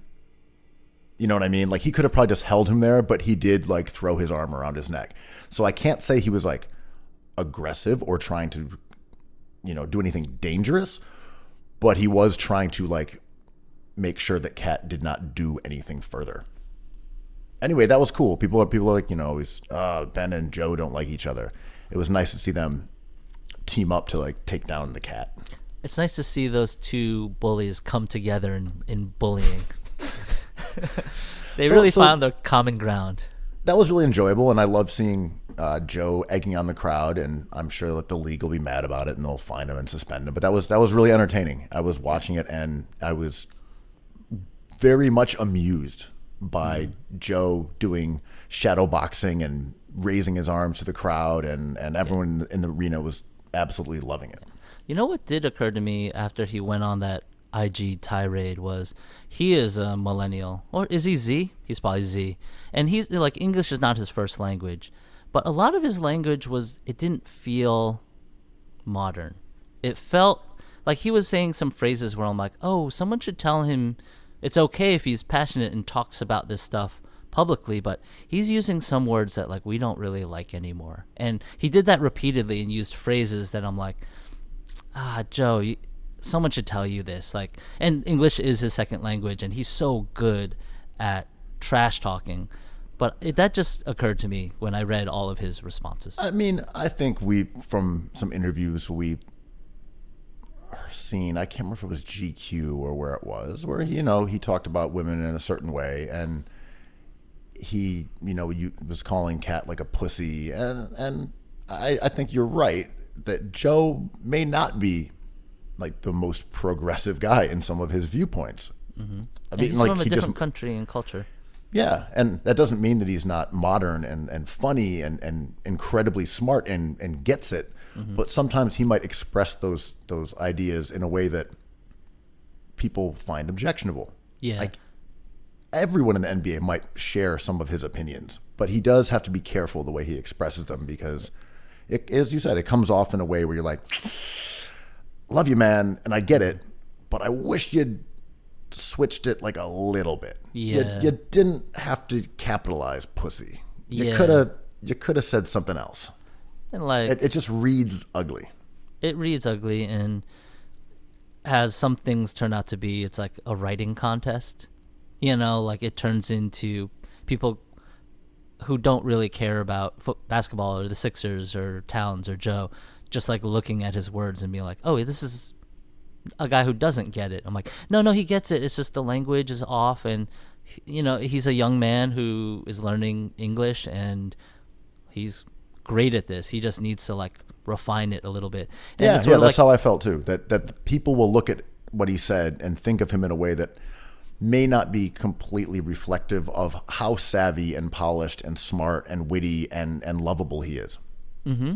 You know what I mean? Like he could have probably just held him there, but he did like throw his arm around his neck. So I can't say he was like aggressive or trying to, do anything dangerous, but he was trying to like make sure that Cat did not do anything further. Anyway, that was cool. People are like, always Ben and Joe don't like each other. It was nice to see them team up to like take down the Cat. It's nice to see those two bullies come together in bullying. They really found their common ground. That was really enjoyable, and I love seeing Joe egging on the crowd, and I'm sure that the league will be mad about it, and they'll fine him and suspend him. But that was really entertaining. I was watching it, and I was very much amused by Joe doing shadow boxing and raising his arms to the crowd, and everyone in the arena was absolutely loving it. You know what did occur to me after he went on that IG tirade was he is a millennial, or is he Z? He's probably Z, and he's like English is not his first language, but a lot of his language it didn't feel modern. It felt like he was saying some phrases where I'm like, oh, someone should tell him it's okay if he's passionate and talks about this stuff publicly, but he's using some words that like we don't really like anymore, and he did that repeatedly and used phrases that I'm like, Joe, someone should tell you this. Like, and English is his second language, and he's so good at trash talking. But that just occurred to me when I read all of his responses. I mean, I think from some interviews we've seen, I can't remember if it was GQ or where it was, where he talked about women in a certain way, and he was calling Kat like a pussy, and I think you're right that Joe may not be like the most progressive guy in some of his viewpoints. Mm-hmm. I mean, he's like from a different country and culture. Yeah, and that doesn't mean that he's not modern and funny and incredibly smart and gets it. Mm-hmm. But sometimes he might express those ideas in a way that people find objectionable. Yeah. Like everyone in the NBA might share some of his opinions, but he does have to be careful the way he expresses them because, as you said, it comes off in a way where you're like, love you, man, and I get it, but I wish you'd switched it like a little bit. Yeah. You didn't have to capitalize pussy. You Yeah. could have said something else. And like It just reads ugly. it reads ugly, and as some things turn out to be, it's like a writing contest. Like it turns into people who don't really care about basketball or the Sixers or Towns or Joe, just like looking at his words and being like, oh, this is a guy who doesn't get it. I'm like, no, he gets it. It's just the language is off, and he's a young man who is learning English, and he's great at this. He just needs to like refine it a little bit. And Yeah, it's sort of that's like, how I felt too. That people will look at what he said and think of him in a way that may not be completely reflective of how savvy and polished and smart and witty and lovable he is. Mm-hmm.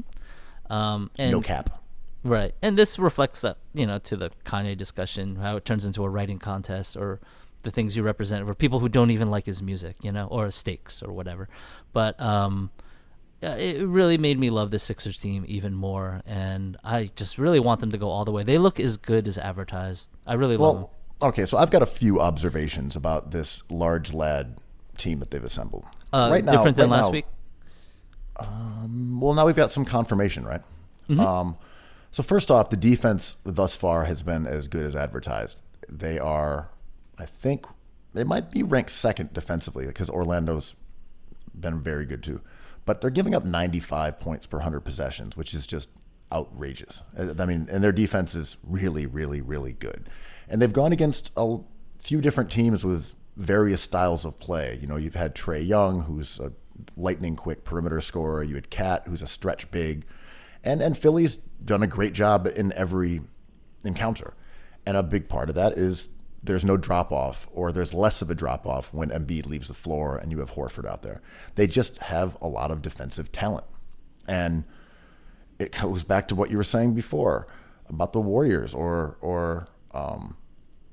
And No cap. Right. And this reflects that, to the Kanye discussion, how it turns into a writing contest or the things you represent for people who don't even like his music, or steaks or whatever. But it really made me love the Sixers team even more. And I just really want them to go all the way. They look as good as advertised. I really love them. Okay, so I've got a few observations about this large lad team that they've assembled. Different than last week? Well, now we've got some confirmation, right? Mm-hmm. So first off, the defense thus far has been as good as advertised. They are, I think, they might be ranked second defensively because Orlando's been very good too. But they're giving up 95 points per 100 possessions, which is just outrageous. I mean, and their defense is really, really, really good. And they've gone against a few different teams with various styles of play. You've had Trae Young, who's a lightning quick perimeter scorer. You had Cat, who's a stretch big. And Philly's done a great job in every encounter. And a big part of that is there's no drop-off, or there's less of a drop-off when Embiid leaves the floor and you have Horford out there. They just have a lot of defensive talent. And it goes back to what you were saying before about the Warriors or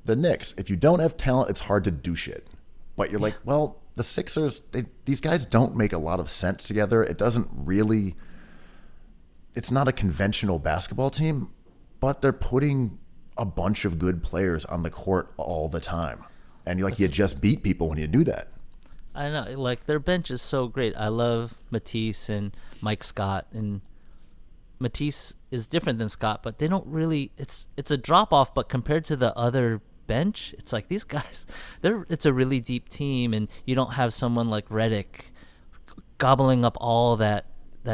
the Knicks. If you don't have talent, it's hard to do shit. But you're like, well, the Sixers, these guys don't make a lot of sense together. It doesn't really... It's not a conventional basketball team, but they're putting a bunch of good players on the court all the time. And you just beat people when you do that. I know, like, their bench is so great. I love Matisse and Mike Scott, and Matisse is different than Scott, but they don't really, it's a drop off, but compared to the other bench, it's like these guys, it's a really deep team, and you don't have someone like Redick gobbling up all that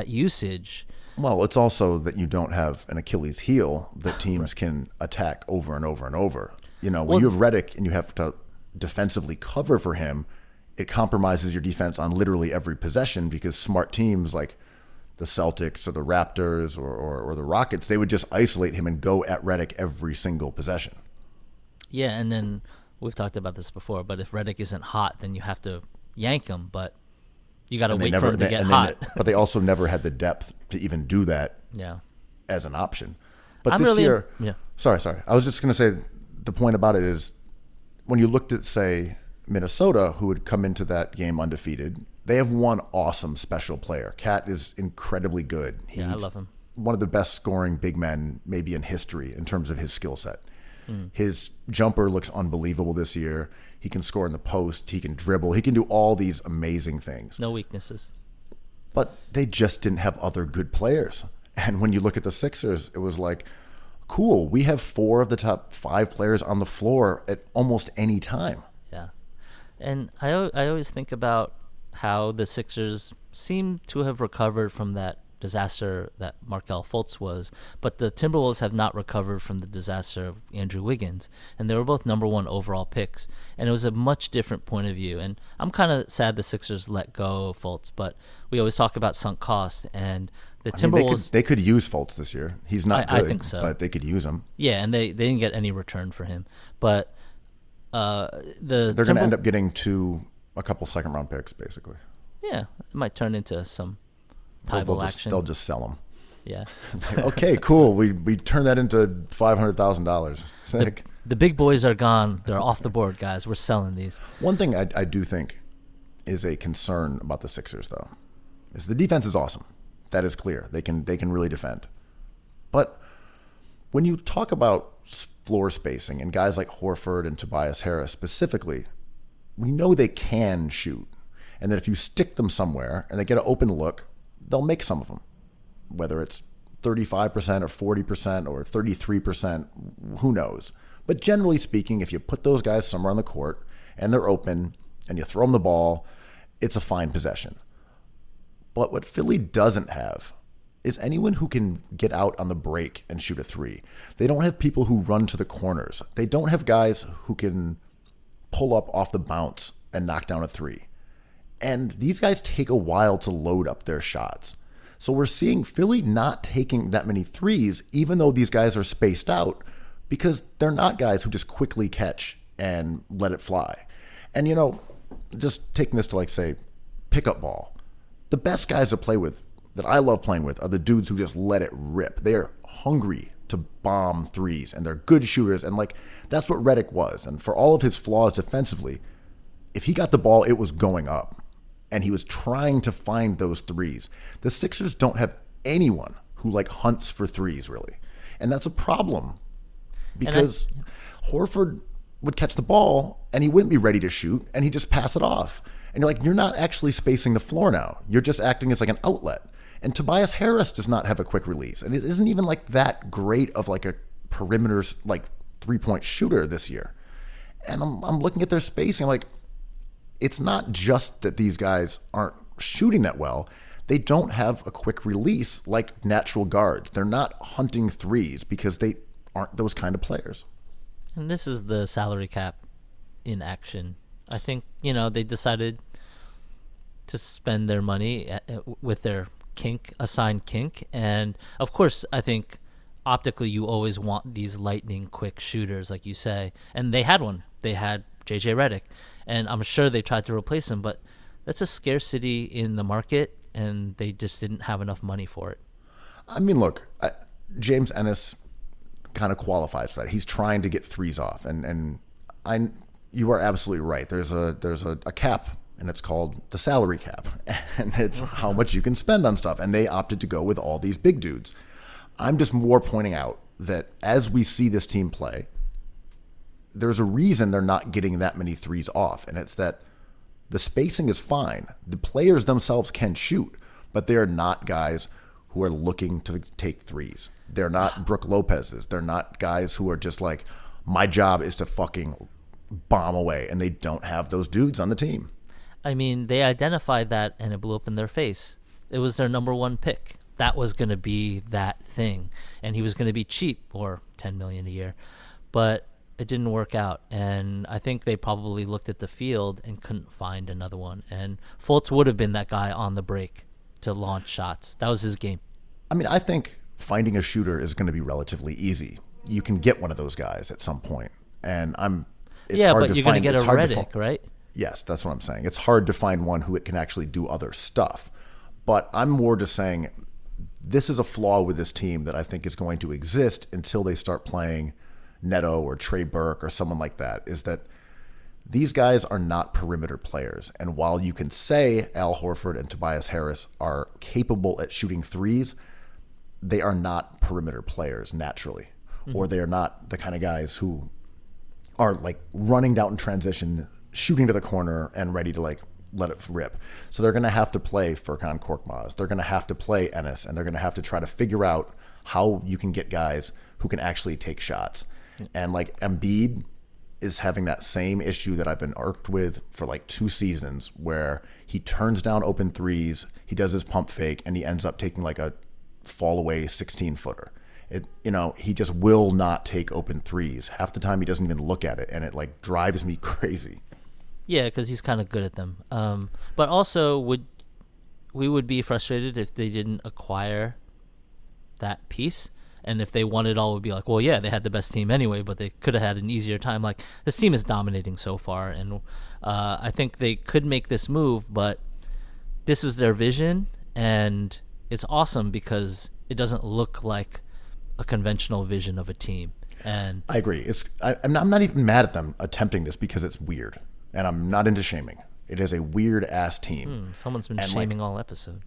usage. Well, it's also that you don't have an Achilles heel that teams can attack over and over and over. You know, when you have Redick and you have to defensively cover for him, it compromises your defense on literally every possession, because smart teams like the Celtics or the Raptors or the Rockets, they would just isolate him and go at Redick every single possession. Yeah, and then we've talked about this before, but if Redick isn't hot, then you have to yank him, but you got to wait for him to get hot. But they also never had the depth to even do that as an option. But this year... Sorry. I was just going to say, the point about it is, when you looked at, say, Minnesota, who had come into that game undefeated, they have one awesome special player. Cat is incredibly good. He's I love him. One of the best scoring big men maybe in history in terms of his skill set. His jumper looks unbelievable this year. He can score in the post. He can dribble. He can do all these amazing things. No weaknesses. But they just didn't have other good players. And when you look at the Sixers, it was like, cool, we have 4 of the top 5 players on the floor at almost any time. Yeah. And I always think about how the Sixers seem to have recovered from that disaster that Markelle Fultz was, but the Timberwolves have not recovered from the disaster of Andrew Wiggins, and they were both number 1 overall picks, and it was a much different point of view. And I'm kind of sad the Sixers let go of Fultz, but we always talk about sunk cost, and the Timberwolves... They could use Fultz this year. He's not good, I think so. But they could use him. Yeah, and they didn't get any return for him, but they're going to end up getting a couple second-round picks, basically. Yeah, it might turn into some action. They'll just sell them. Yeah. Like, okay, cool. We turned that into $500,000. The big boys are gone. They're off the board, guys. We're selling these. One thing I do think is a concern about the Sixers, though, is the defense is awesome. That is clear. They can really defend. But when you talk about floor spacing and guys like Horford and Tobias Harris specifically, we know they can shoot. And that if you stick them somewhere and they get an open look, they'll make some of them, whether it's 35% or 40% or 33%, who knows. But generally speaking, if you put those guys somewhere on the court and they're open and you throw them the ball, it's a fine possession. But what Philly doesn't have is anyone who can get out on the break and shoot a 3. They don't have people who run to the corners. They don't have guys who can pull up off the bounce and knock down a 3. And these guys take a while to load up their shots. So we're seeing Philly not taking that many threes, even though these guys are spaced out, because they're not guys who just quickly catch and let it fly. And, just taking this to, like, say, pickup ball, the best guys to play with, that I love playing with, are the dudes who just let it rip. They are hungry to bomb threes, and they're good shooters. And, like, that's what Redick was. And for all of his flaws defensively, if he got the ball, it was going up. And he was trying to find those threes. The Sixers don't have anyone who, like, hunts for threes, really. And that's a problem, because Horford would catch the ball and he wouldn't be ready to shoot, and he'd just pass it off. And you're like, you're not actually spacing the floor now. You're just acting as like an outlet. And Tobias Harris does not have a quick release. And it isn't even like that great of like a perimeter, like 3-point shooter this year. And I'm looking at their spacing, like, it's not just that these guys aren't shooting that well. They don't have a quick release like natural guards. They're not hunting threes because they aren't those kind of players. And this is the salary cap in action. I think, they decided to spend their money with their sign kink. And of course, I think optically you always want these lightning quick shooters, like you say. And they had one. They had JJ Redick, and I'm sure they tried to replace him, but that's a scarcity in the market, and they just didn't have enough money for it. I mean, look, James Ennis kind of qualifies for that. He's trying to get threes off, and you are absolutely right. There's a cap, and it's called the salary cap, and it's how much you can spend on stuff. And they opted to go with all these big dudes. I'm just more pointing out that as we see this team play, there's a reason they're not getting that many threes off, and it's that the spacing is fine. The players themselves can shoot, but they're not guys who are looking to take threes. They're not Brook Lopez's. They're not guys who are just like, my job is to fucking bomb away, and they don't have those dudes on the team. I mean, they identified that, and it blew up in their face. It was their number one pick. That was going to be that thing, and he was going to be cheap, or $10 million a year. But it didn't work out, and I think they probably looked at the field and couldn't find another one. And Fultz would have been that guy on the break to launch shots. That was his game. I mean, I think finding a shooter is going to be relatively easy. You can get one of those guys at some point, and it's hard but to you're find. Going to get a Redick, right? Yes, that's what I'm saying. It's hard to find one who can actually do other stuff. But I'm more just saying this is a flaw with this team that I think is going to exist until they start playing Neto or Trey Burke or someone like that, is that these guys are not perimeter players. And while you can say Al Horford and Tobias Harris are capable at shooting threes, they are not perimeter players naturally. Mm-hmm. Or they are not the kind of guys who are like running out in transition, shooting to the corner and ready to like let it rip. So they're going to have to play Furkan Korkmaz. They're going to have to play Ennis, and they're going to have to try to figure out how you can get guys who can actually take shots. And like Embiid is having that same issue that I've been irked with for like 2 seasons, where he turns down open threes, he does his pump fake, and he ends up taking like a fall away 16-footer. He just will not take open threes. Half the time he doesn't even look at it, and it like drives me crazy. Yeah, because he's kind of good at them. But also, we would be frustrated if they didn't acquire that piece. And if they won it all, would be like, well, yeah, they had the best team anyway, but they could have had an easier time. Like, this team is dominating so far, and I think they could make this move, but this is their vision, and it's awesome because it doesn't look like a conventional vision of a team. And I agree. I'm not even mad at them attempting this because it's weird, and I'm not into shaming. It is a weird ass team. Someone's been shaming all episode.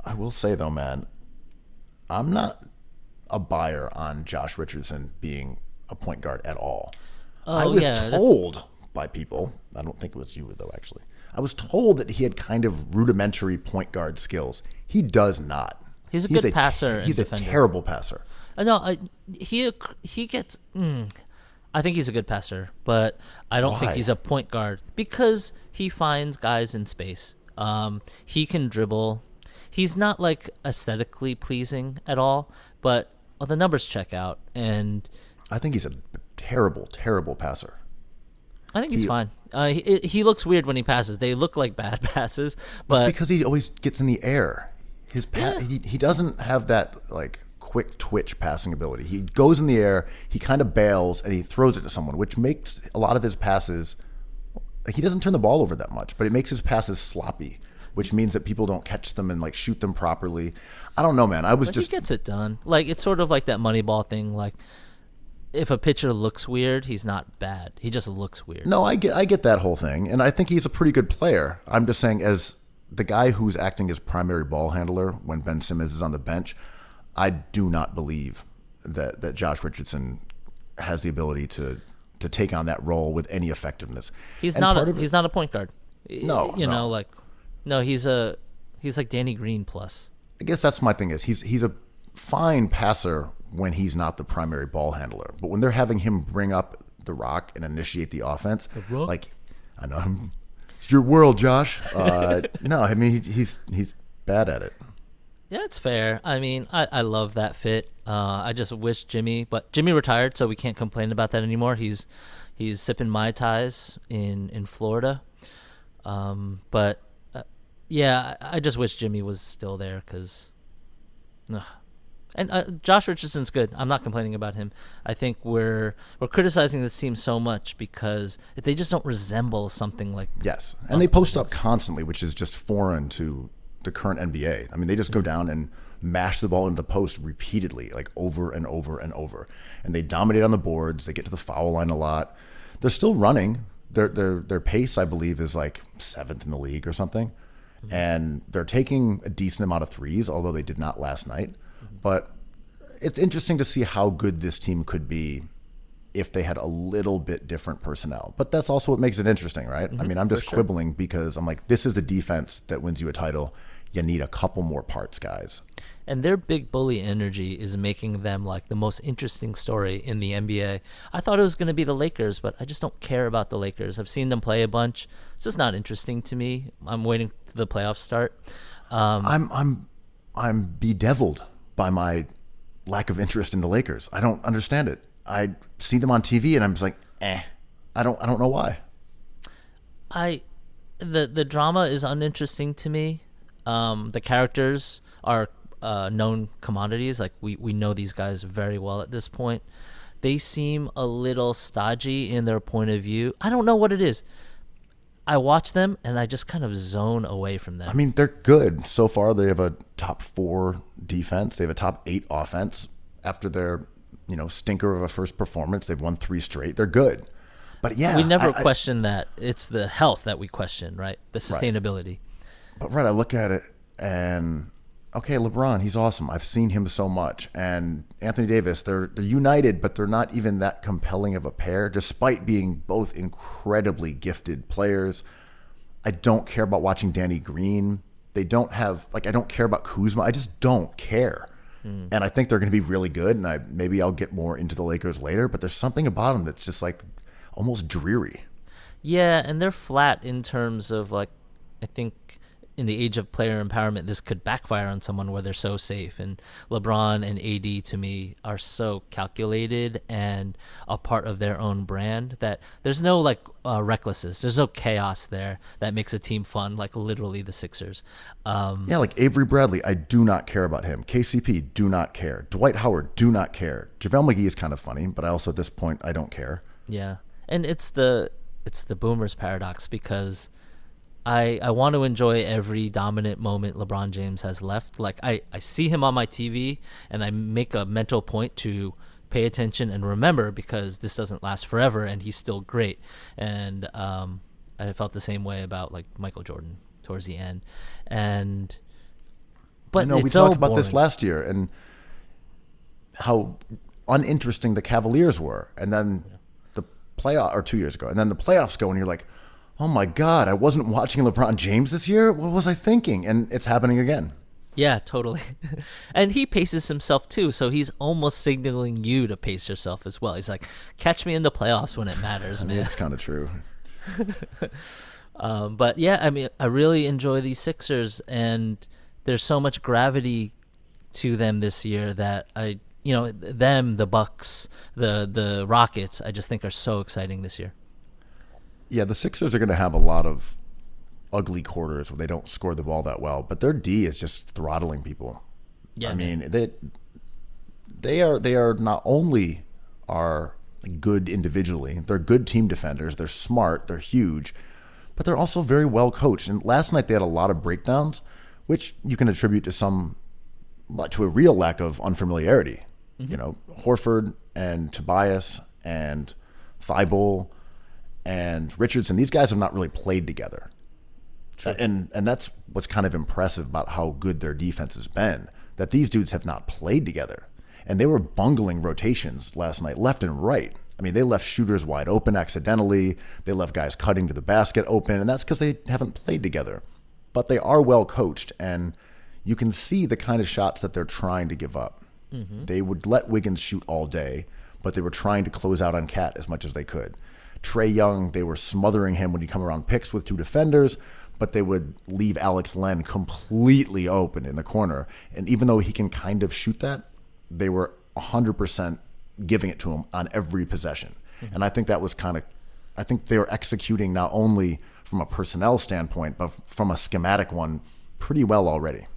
I will say though, man, I'm not a buyer on Josh Richardson being a point guard at all. I was told by people, I don't think it was you though actually, I was told that he had kind of rudimentary point guard skills. He does not. He's a good passer. He's a terrible passer. No, he gets. I think he's a good passer, but I don't think he's a point guard because he finds guys in space. He can dribble. He's not like aesthetically pleasing at all, but the numbers check out. And I think he's a terrible, terrible passer. I think he's fine. He looks weird when he passes. They look like bad passes, but it's because he always gets in the air. He doesn't have that like quick twitch passing ability. He goes in the air, he kind of bails, and he throws it to someone, which makes a lot of his passes. Like, he doesn't turn the ball over that much, but it makes his passes sloppy, which means that people don't catch them and like shoot them properly. I don't know, man. He gets it done. Like, it's sort of like that Moneyball thing. Like, if a pitcher looks weird, he's not bad. He just looks weird. No, I get that whole thing, and I think he's a pretty good player. I'm just saying, as the guy who's acting as primary ball handler when Ben Simmons is on the bench, I do not believe that Josh Richardson has the ability to take on that role with any effectiveness. He's not a point guard. No, he's like Danny Green plus. I guess that's my thing is he's a fine passer when he's not the primary ball handler, but when they're having him bring up the rock and initiate the offense, like, I know him. It's your world, Josh. No, I mean he's bad at it. Yeah, it's fair. I mean, I love that fit. I just wish Jimmy retired, so we can't complain about that anymore. He's sipping Mai Tais in Florida. But Yeah, I just wish Jimmy was still there because, and Josh Richardson's good. I'm not complaining about him. I think we're criticizing this team so much because they just don't resemble something like. Yes, and they post up constantly, which is just foreign to the current NBA. I mean, they just go down and mash the ball into the post repeatedly, like over and over and over, and they dominate on the boards. They get to the foul line a lot. They're still running. Their pace, I believe, is like 7th in the league or something. And they're taking a decent amount of threes, although they did not last night. But it's interesting to see how good this team could be if they had a little bit different personnel. But that's also what makes it interesting, right? I mean, I'm just quibbling because I'm like, this is the defense that wins you a title. You need a couple more parts, guys. And their big bully energy is making them like the most interesting story in the NBA. I thought it was going to be the Lakers, but I just don't care about the Lakers. I've seen them play a bunch. It's just not interesting to me. I'm waiting to the playoffs start. I'm bedeviled by my lack of interest in the Lakers. I don't understand it. I see them on TV and I'm just like, I don't know why. The drama is uninteresting to me. The characters are known commodities. Like we know these guys very well at this point. They seem a little stodgy in their point of view. I don't know what it is. I watch them and I just kind of zone away from them. I mean, they're good. So far, they have a top 4 defense. They have a top 8 offense. After their, stinker of a first performance, they've won 3 straight. They're good. But yeah, we never question that. It's the health that we question, right? The sustainability. But I look at it and okay, LeBron, he's awesome. I've seen him so much. And Anthony Davis, they're united, but they're not even that compelling of a pair, despite being both incredibly gifted players. I don't care about watching Danny Green. They don't have, I don't care about Kuzma. I just don't care. And I think they're going to be really good, and maybe I'll get more into the Lakers later, but there's something about them that's just almost dreary. Yeah, and they're flat in terms of I think in the age of player empowerment, this could backfire on someone where they're so safe. And LeBron and AD, to me, are so calculated and a part of their own brand that there's no recklessness. There's no chaos there that makes a team fun, like literally the Sixers. Like Avery Bradley, I do not care about him. KCP, do not care. Dwight Howard, do not care. JaVale McGee is kind of funny, but I also at this point, I don't care. Yeah. And it's the Boomers paradox because I want to enjoy every dominant moment LeBron James has left. I see him on my TV and I make a mental point to pay attention and remember because this doesn't last forever and he's still great. And I felt the same way about Michael Jordan towards the end. But we talked about this last year and how uninteresting the Cavaliers were. And then the playoff, or 2 years ago, and then the playoffs go and you're like, oh my God, I wasn't watching LeBron James this year? What was I thinking? And it's happening again. Yeah, totally. And he paces himself too, so he's almost signaling you to pace yourself as well. He's like, catch me in the playoffs when it matters, man. It's kind of true. But yeah, I mean, I really enjoy these Sixers, and there's so much gravity to them this year that them, the Bucks, the Rockets, I just think are so exciting this year. Yeah, the Sixers are going to have a lot of ugly quarters where they don't score the ball that well, but their D is just throttling people. Yeah, I mean, they are not only are good individually, they're good team defenders, they're smart, they're huge, but they're also very well coached. And last night they had a lot of breakdowns, which you can attribute to a real lack of unfamiliarity. Horford and Tobias and Thibault and Richardson, these guys have not really played together. Sure. And that's what's kind of impressive about how good their defense has been, that these dudes have not played together. And they were bungling rotations last night, left and right. I mean, they left shooters wide open accidentally. They left guys cutting to the basket open, and that's because they haven't played together. But they are well coached, and you can see the kind of shots that they're trying to give up. Mm-hmm. They would let Wiggins shoot all day, but they were trying to close out on Cat as much as they could. Trae Young, they were smothering him when he come around picks with 2 defenders, but they would leave Alex Len completely open in the corner. And even though he can kind of shoot that, they were 100% giving it to him on every possession. Mm-hmm. And I think that was I think they were executing not only from a personnel standpoint, but from a schematic one, pretty well already.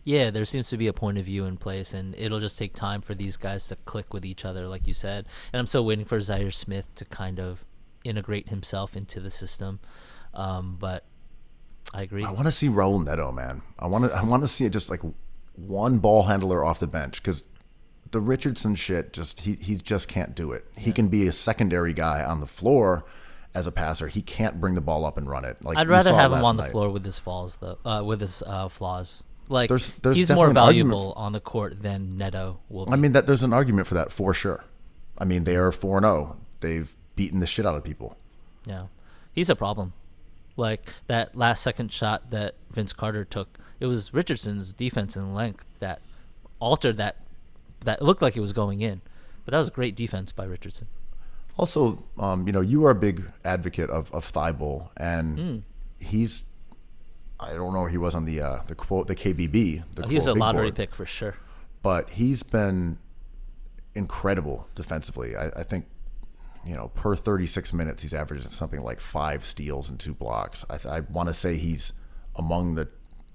Yeah, there seems to be a point of view in place, and it'll just take time for these guys to click with each other, like you said. And I'm still waiting for Zaire Smith to kind of integrate himself into the system. But I agree. I want to see Raul Neto, man. I want to see it just like one ball handler off the bench, because the Richardson shit, he just can't do it. He can be a secondary guy on the floor as a passer. He can't bring the ball up and run it. Like, I'd rather have him on the floor with his flaws, though. Flaws. Like, there's he's more valuable on the court than Neto will be. I mean, there's an argument for that for sure. I mean, they are 4-0. They've beaten the shit out of people. Yeah, he's a problem. Like, that last second shot that Vince Carter took, it was Richardson's defense and length that altered that. That looked like it was going in, but that was a great defense by Richardson. Also, you are a big advocate of Thibault, and he's, I don't know where he was on the KBB. He was a lottery pick for sure. But he's been incredible defensively. I think, per 36 minutes, he's averaging something like 5 steals and 2 blocks. I want to say he's among the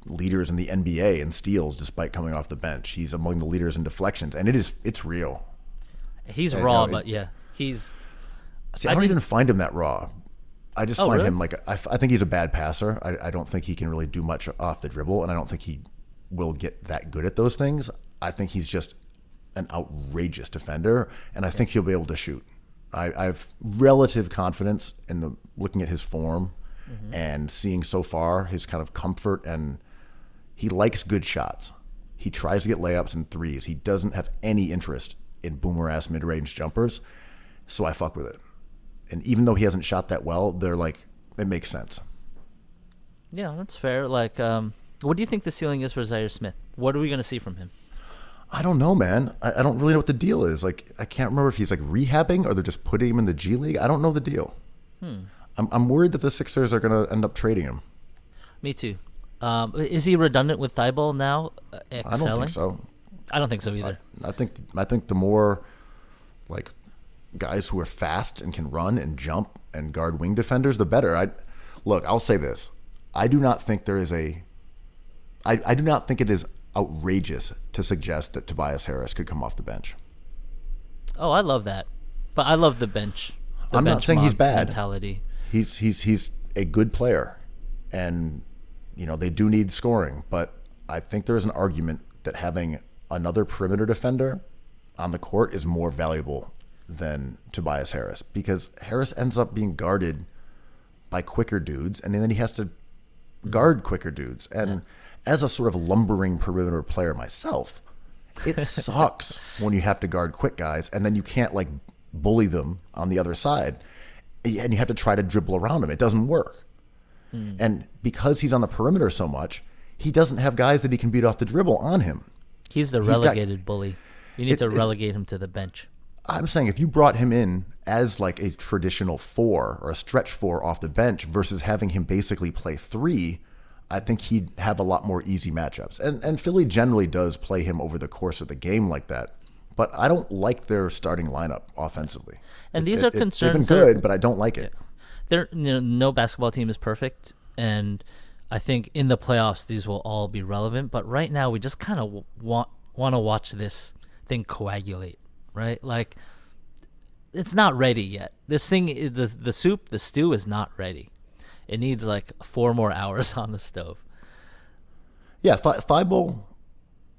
leaders in the NBA in steals, despite coming off the bench. He's among the leaders in deflections, and it's real. He's raw, but yeah, he's. See, I don't even find him that raw. I just find really? him like I think he's a bad passer. I don't think he can really do much off the dribble, and I don't think he will get that good at those things. I think he's just an outrageous defender, and I think he'll be able to shoot. I have relative confidence in looking at his form and seeing so far his kind of comfort, and he likes good shots. He tries to get layups and threes. He doesn't have any interest in boomer-ass mid-range jumpers, so I fuck with it. And even though he hasn't shot that well, they're like, it makes sense. Yeah, that's fair. Like, what do you think the ceiling is for Zaire Smith? What are we going to see from him? I don't know, man. I don't really know what the deal is. Like, I can't remember if he's like rehabbing or they're just putting him in the G League. I don't know the deal. I'm worried that the Sixers are going to end up trading him. Me too. Is he redundant with Thibault now? Excelling? I don't think so. I don't think so either. I think the more like guys who are fast and can run and jump and guard wing defenders, the better. I'll say this. I do not think it is outrageous to suggest that Tobias Harris could come off the bench. Oh, I love that. But I love the bench. I'm not saying he's bad. Mentality. He's a good player, and they do need scoring, but I think there's an argument that having another perimeter defender on the court is more valuable than Tobias Harris, because Harris ends up being guarded by quicker dudes, and then he has to guard quicker dudes. And as a sort of lumbering perimeter player myself, it sucks when you have to guard quick guys, and then you can't like bully them on the other side, and you have to try to dribble around them. It doesn't work. And because he's on the perimeter so much, he doesn't have guys that he can beat off the dribble on him. He's the relegated bully. You need to relegate him to the bench. I'm saying if you brought him in as like a traditional 4 or a stretch 4 off the bench versus having him basically play 3, I think he'd have a lot more easy matchups. And Philly generally does play him over the course of the game like that. But I don't like their starting lineup offensively. And these are concerns. They've been good, but I don't like it. No basketball team is perfect, and I think in the playoffs these will all be relevant. But right now we just kind of want to watch this thing coagulate, right? Like, it's not ready yet. This thing, the stew is not ready. It needs like 4 more hours on the stove. Yeah, Thibault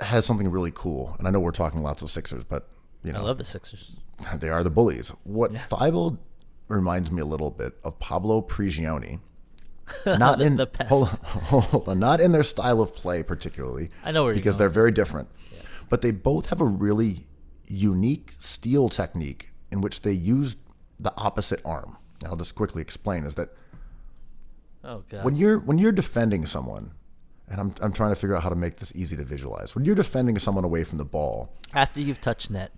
has something really cool, and I know we're talking lots of Sixers, but I love the Sixers. They are the Bullies. Thibault reminds me a little bit of Pablo Prigioni. Not in the pest. Hold on, not in their style of play particularly. I know where you're because going. they're very different. Yeah. But they both have a really unique steal technique in which they use the opposite arm. And I'll just quickly explain is that when you're defending someone, and I'm trying to figure out how to make this easy to visualize. When you're defending someone away from the ball, after you've touched the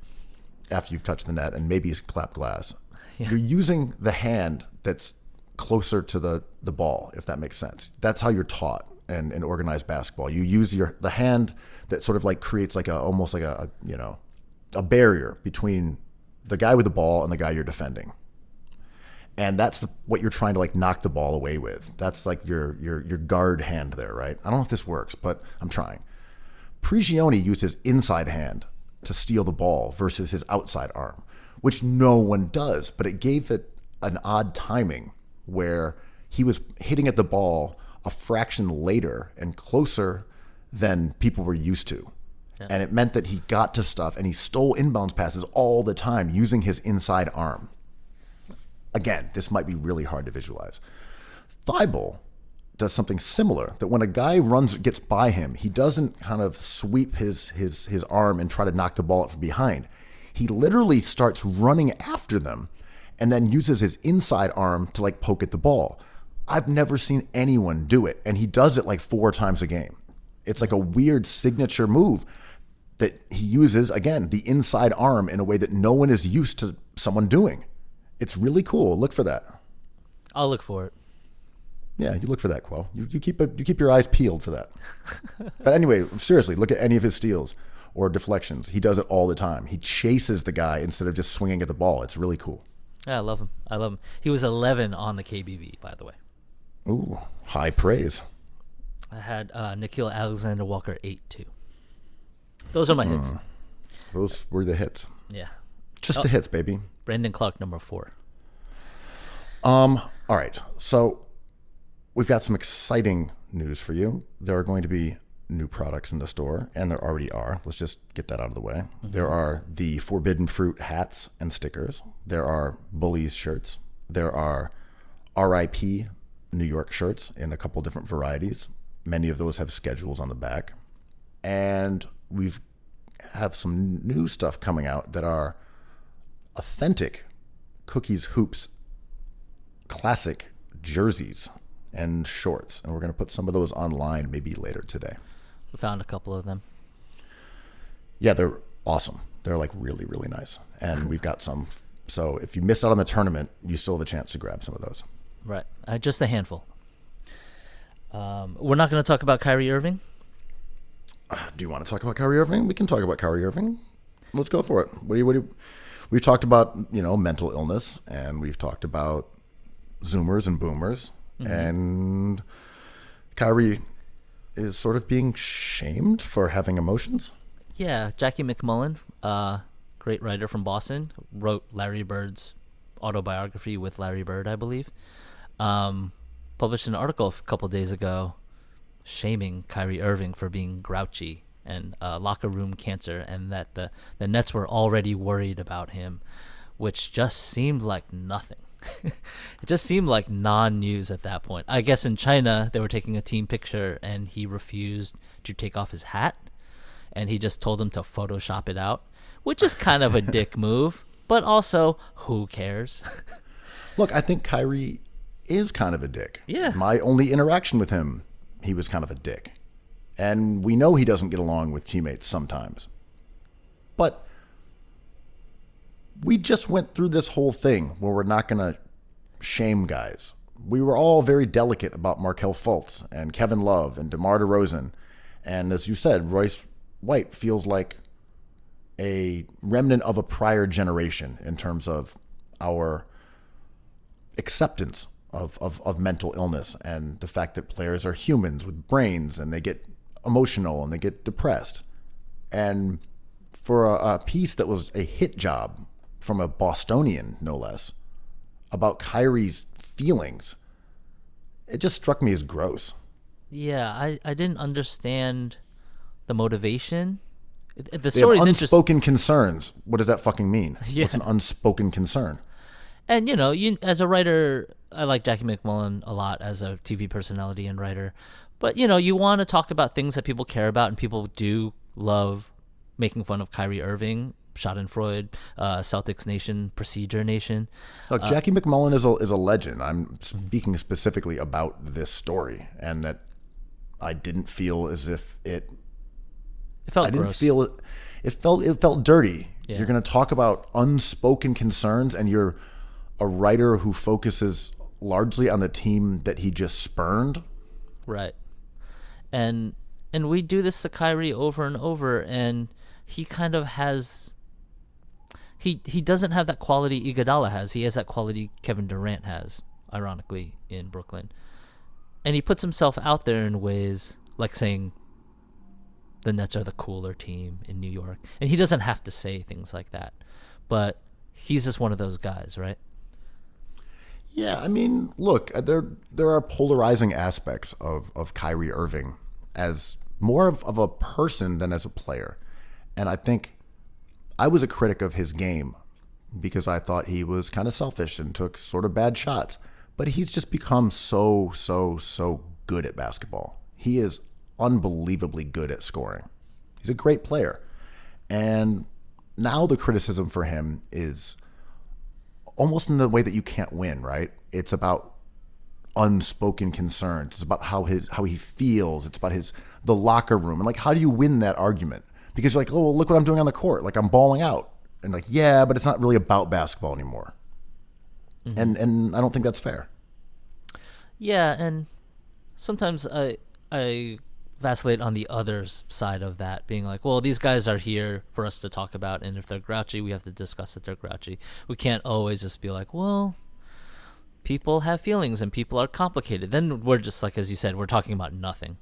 net and maybe clapped glass, you're using the hand that's closer to the ball, if that makes sense. That's how you're taught in organized basketball. You use the hand that sort of like creates like almost like a barrier between the guy with the ball and the guy you're defending. And that's what you're trying to like knock the ball away with. That's like your guard hand there, right? I don't know if this works, but I'm trying. Prigioni used his inside hand to steal the ball versus his outside arm, which no one does, but it gave it an odd timing where he was hitting at the ball a fraction later and closer than people were used to. Yeah. And it meant that he got to stuff and he stole inbounds passes all the time using his inside arm. Again, this might be really hard to visualize. Thibault does something similar, that when a guy gets by him, he doesn't kind of sweep his arm and try to knock the ball out from behind. He literally starts running after them and then uses his inside arm to like poke at the ball. I've never seen anyone do it, and he does it like 4 times a game. It's like a weird signature move that he uses, again, the inside arm in a way that no one is used to someone doing. It's really cool. Look for that. I'll look for it. Yeah, you look for that, Kuo. You keep your eyes peeled for that. But anyway, seriously, look at any of his steals or deflections. He does it all the time. He chases the guy instead of just swinging at the ball. It's really cool. Yeah, I love him. He was 11 on the KBB, by the way. Ooh, high praise. I had Nickeil Alexander-Walker 8-2. Those are my hits. Those were the hits. Yeah. Just the hits, baby. Brandon Clark, number 4. All right. So we've got some exciting news for you. There are going to be new products in the store, and there already are. Let's just get that out of the way. Mm-hmm. There are the Forbidden Fruit hats and stickers. There are Bullies shirts. There are RIP New York shirts in a couple different varieties. Many of those have schedules on the back. And we've have some new stuff coming out that are authentic Cookies Hoops classic jerseys and shorts. And we're going to put some of those online maybe later today. We found a couple of them. Yeah, they're awesome. They're like really, really nice. And we've got some. So if you missed out on the tournament, you still have a chance to grab some of those. Right. Just a handful. We're not going to talk about Kyrie Irving. Do you want to talk about Kyrie Irving? We can talk about Kyrie Irving. Let's go for it. We've talked about, mental illness, and we've talked about Zoomers and Boomers, and Kyrie is sort of being shamed for having emotions. Yeah, Jackie McMullen, great writer from Boston, wrote Larry Bird's autobiography with Larry Bird, I believe. Published an article a couple days ago shaming Kyrie Irving for being grouchy and locker room cancer, and that the Nets were already worried about him, which just seemed like nothing. It just seemed like non-news at that point. I guess in China, they were taking a team picture, and he refused to take off his hat, and he just told them to Photoshop it out, which is kind of a dick move, but also, who cares? Look, I think Kyrie is kind of a dick. Yeah. My only interaction with him, he was kind of a dick. And we know he doesn't get along with teammates sometimes. But we just went through this whole thing where we're not going to shame guys. We were all very delicate about Markelle Fultz and Kevin Love and DeMar DeRozan. And as you said, Royce White feels like a remnant of a prior generation in terms of our acceptance of mental illness and the fact that players are humans with brains and they get emotional and they get depressed. And for a piece that was a hit job from a Bostonian, no less, about Kyrie's feelings, it just struck me as gross. Yeah, I didn't understand the motivation. The story's interesting. Unspoken concerns. What does that fucking mean? Yeah. What's an unspoken concern? And, you as a writer, I like Jackie McMullen a lot as a TV personality and writer. But, you want to talk about things that people care about, and people do love making fun of Kyrie Irving, Schadenfreude, Celtics Nation, Procedure Nation. Look, Jackie McMullen is a legend. I'm speaking specifically about this story, and that I didn't feel as if it felt I didn't gross. feel it. It felt dirty. Yeah. You're going to talk about unspoken concerns, and you're a writer who focuses largely on the team that he just spurned. Right. And we do this to Kyrie over and over, and he kind of has he doesn't have that quality Iguodala has. He has that quality Kevin Durant has, ironically, in Brooklyn. And he puts himself out there in ways like saying the Nets are the cooler team in New York. And he doesn't have to say things like that. But he's just one of those guys, right? Yeah, I mean, look, there are polarizing aspects of Kyrie Irving as more of a person than as a player. And I think I was a critic of his game because I thought he was kind of selfish and took sort of bad shots. But he's just become so good at basketball. He is unbelievably good at scoring. He's a great player. And now the criticism for him is almost in the way that you can't win, right? It's about unspoken concerns. It's about how he feels. It's about the locker room. And like, how do you win that argument? Because you're like, oh, well, look what I'm doing on the court. Like, I'm balling out. And like, yeah, but it's not really about basketball anymore. Mm-hmm. And I don't think that's fair. Yeah, and sometimes I vacillate on the other side of that, being like, well, these guys are here for us to talk about, and if they're grouchy, we have to discuss that they're grouchy. We can't always just be like, well, people have feelings and people are complicated. Then we're just like, as you said, we're talking about nothing.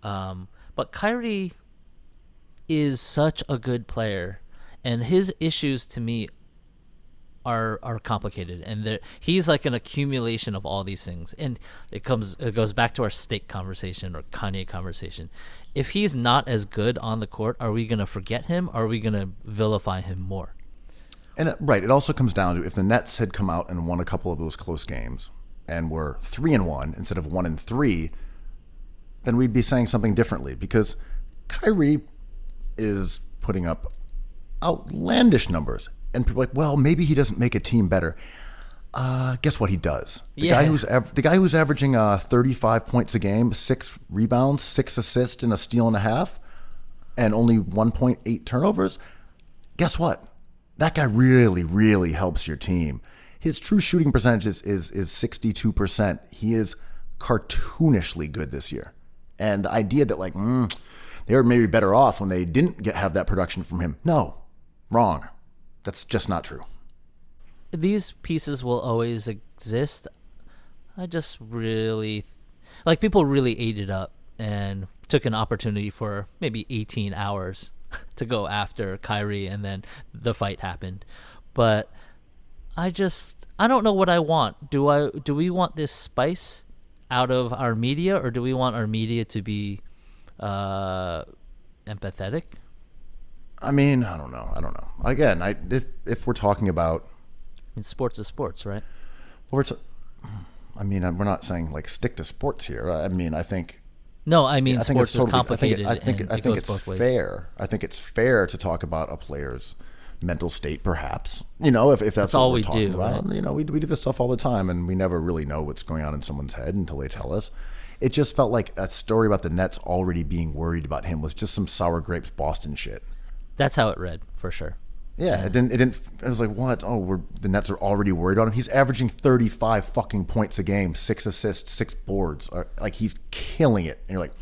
But Kyrie is such a good player, and his issues to me are complicated, and he's like an accumulation of all these things. And it goes back to our steak conversation or Kanye conversation. If he's not as good on the court, are we gonna forget him? Or are we gonna vilify him more? And it also comes down to if the Nets had come out and won a couple of those close games and were 3-1 instead of 1-3, then we'd be saying something differently, because Kyrie is putting up outlandish numbers. And people are like, well, maybe he doesn't make a team better. Guess what he does? The guy who's averaging 35 points a game, 6 rebounds, 6 assists, and a steal and a half, and only 1.8 turnovers. Guess what? That guy really, really helps your team. His true shooting percentage is 62%. He is cartoonishly good this year. And the idea that like they were maybe better off when they didn't have that production from him. No, wrong. That's just not true. These pieces will always exist. I just really, like, people really ate it up and took an opportunity for maybe 18 hours to go after Kyrie, and then the fight happened. But I don't know what I want. Do we want this spice out of our media, or do we want our media to be empathetic? I mean, I don't know. Again, if we're talking about, sports is sports, right? We're not saying like stick to sports here. I mean, I think. No, I mean, sports is complicated. I think it's fair. I think it's fair to talk about a player's mental state, perhaps. If that's what all we're we talking do, about. Right? We do this stuff all the time, and we never really know what's going on in someone's head until they tell us. It just felt like a story about the Nets already being worried about him was just some sour grapes Boston shit. That's how it read, for sure. Yeah, it didn't. It was like, what? Oh, the Nets are already worried about him. He's averaging 35 fucking points a game, 6 assists, 6 boards. Like, he's killing it. And you're like,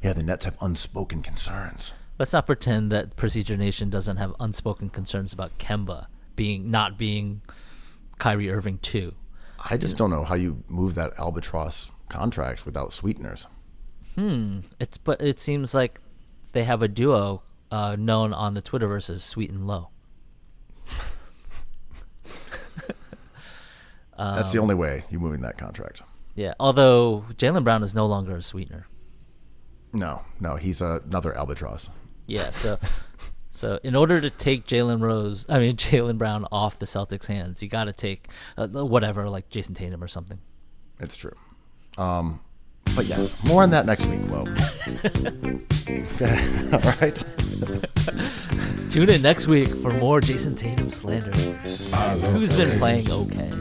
yeah, the Nets have unspoken concerns. Let's not pretend that Procedure Nation doesn't have unspoken concerns about Kemba not being Kyrie Irving too. I just don't know how you move that albatross contract without sweeteners. But it seems like they have a duo known on the Twitterverse as Sweet and Low. That's the only way you're moving that contract. Yeah, although Jaylen Brown is no longer a sweetener. No, he's another albatross. Yeah, so in order to take Jaylen Brown off the Celtics' hands, you got to take whatever, like Jason Tatum or something. It's true. But yes, more on that next week, Will. Okay, all right. Tune in next week for more Jason Tatum slander. Who's been playing okay?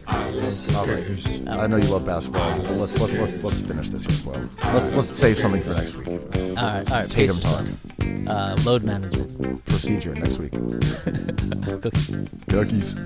All right. I know you love basketball. Let's finish this here, Will. Let's save something for next week. All right. Tatum talk. Load manager. Procedure next week. Cookies. Cookies.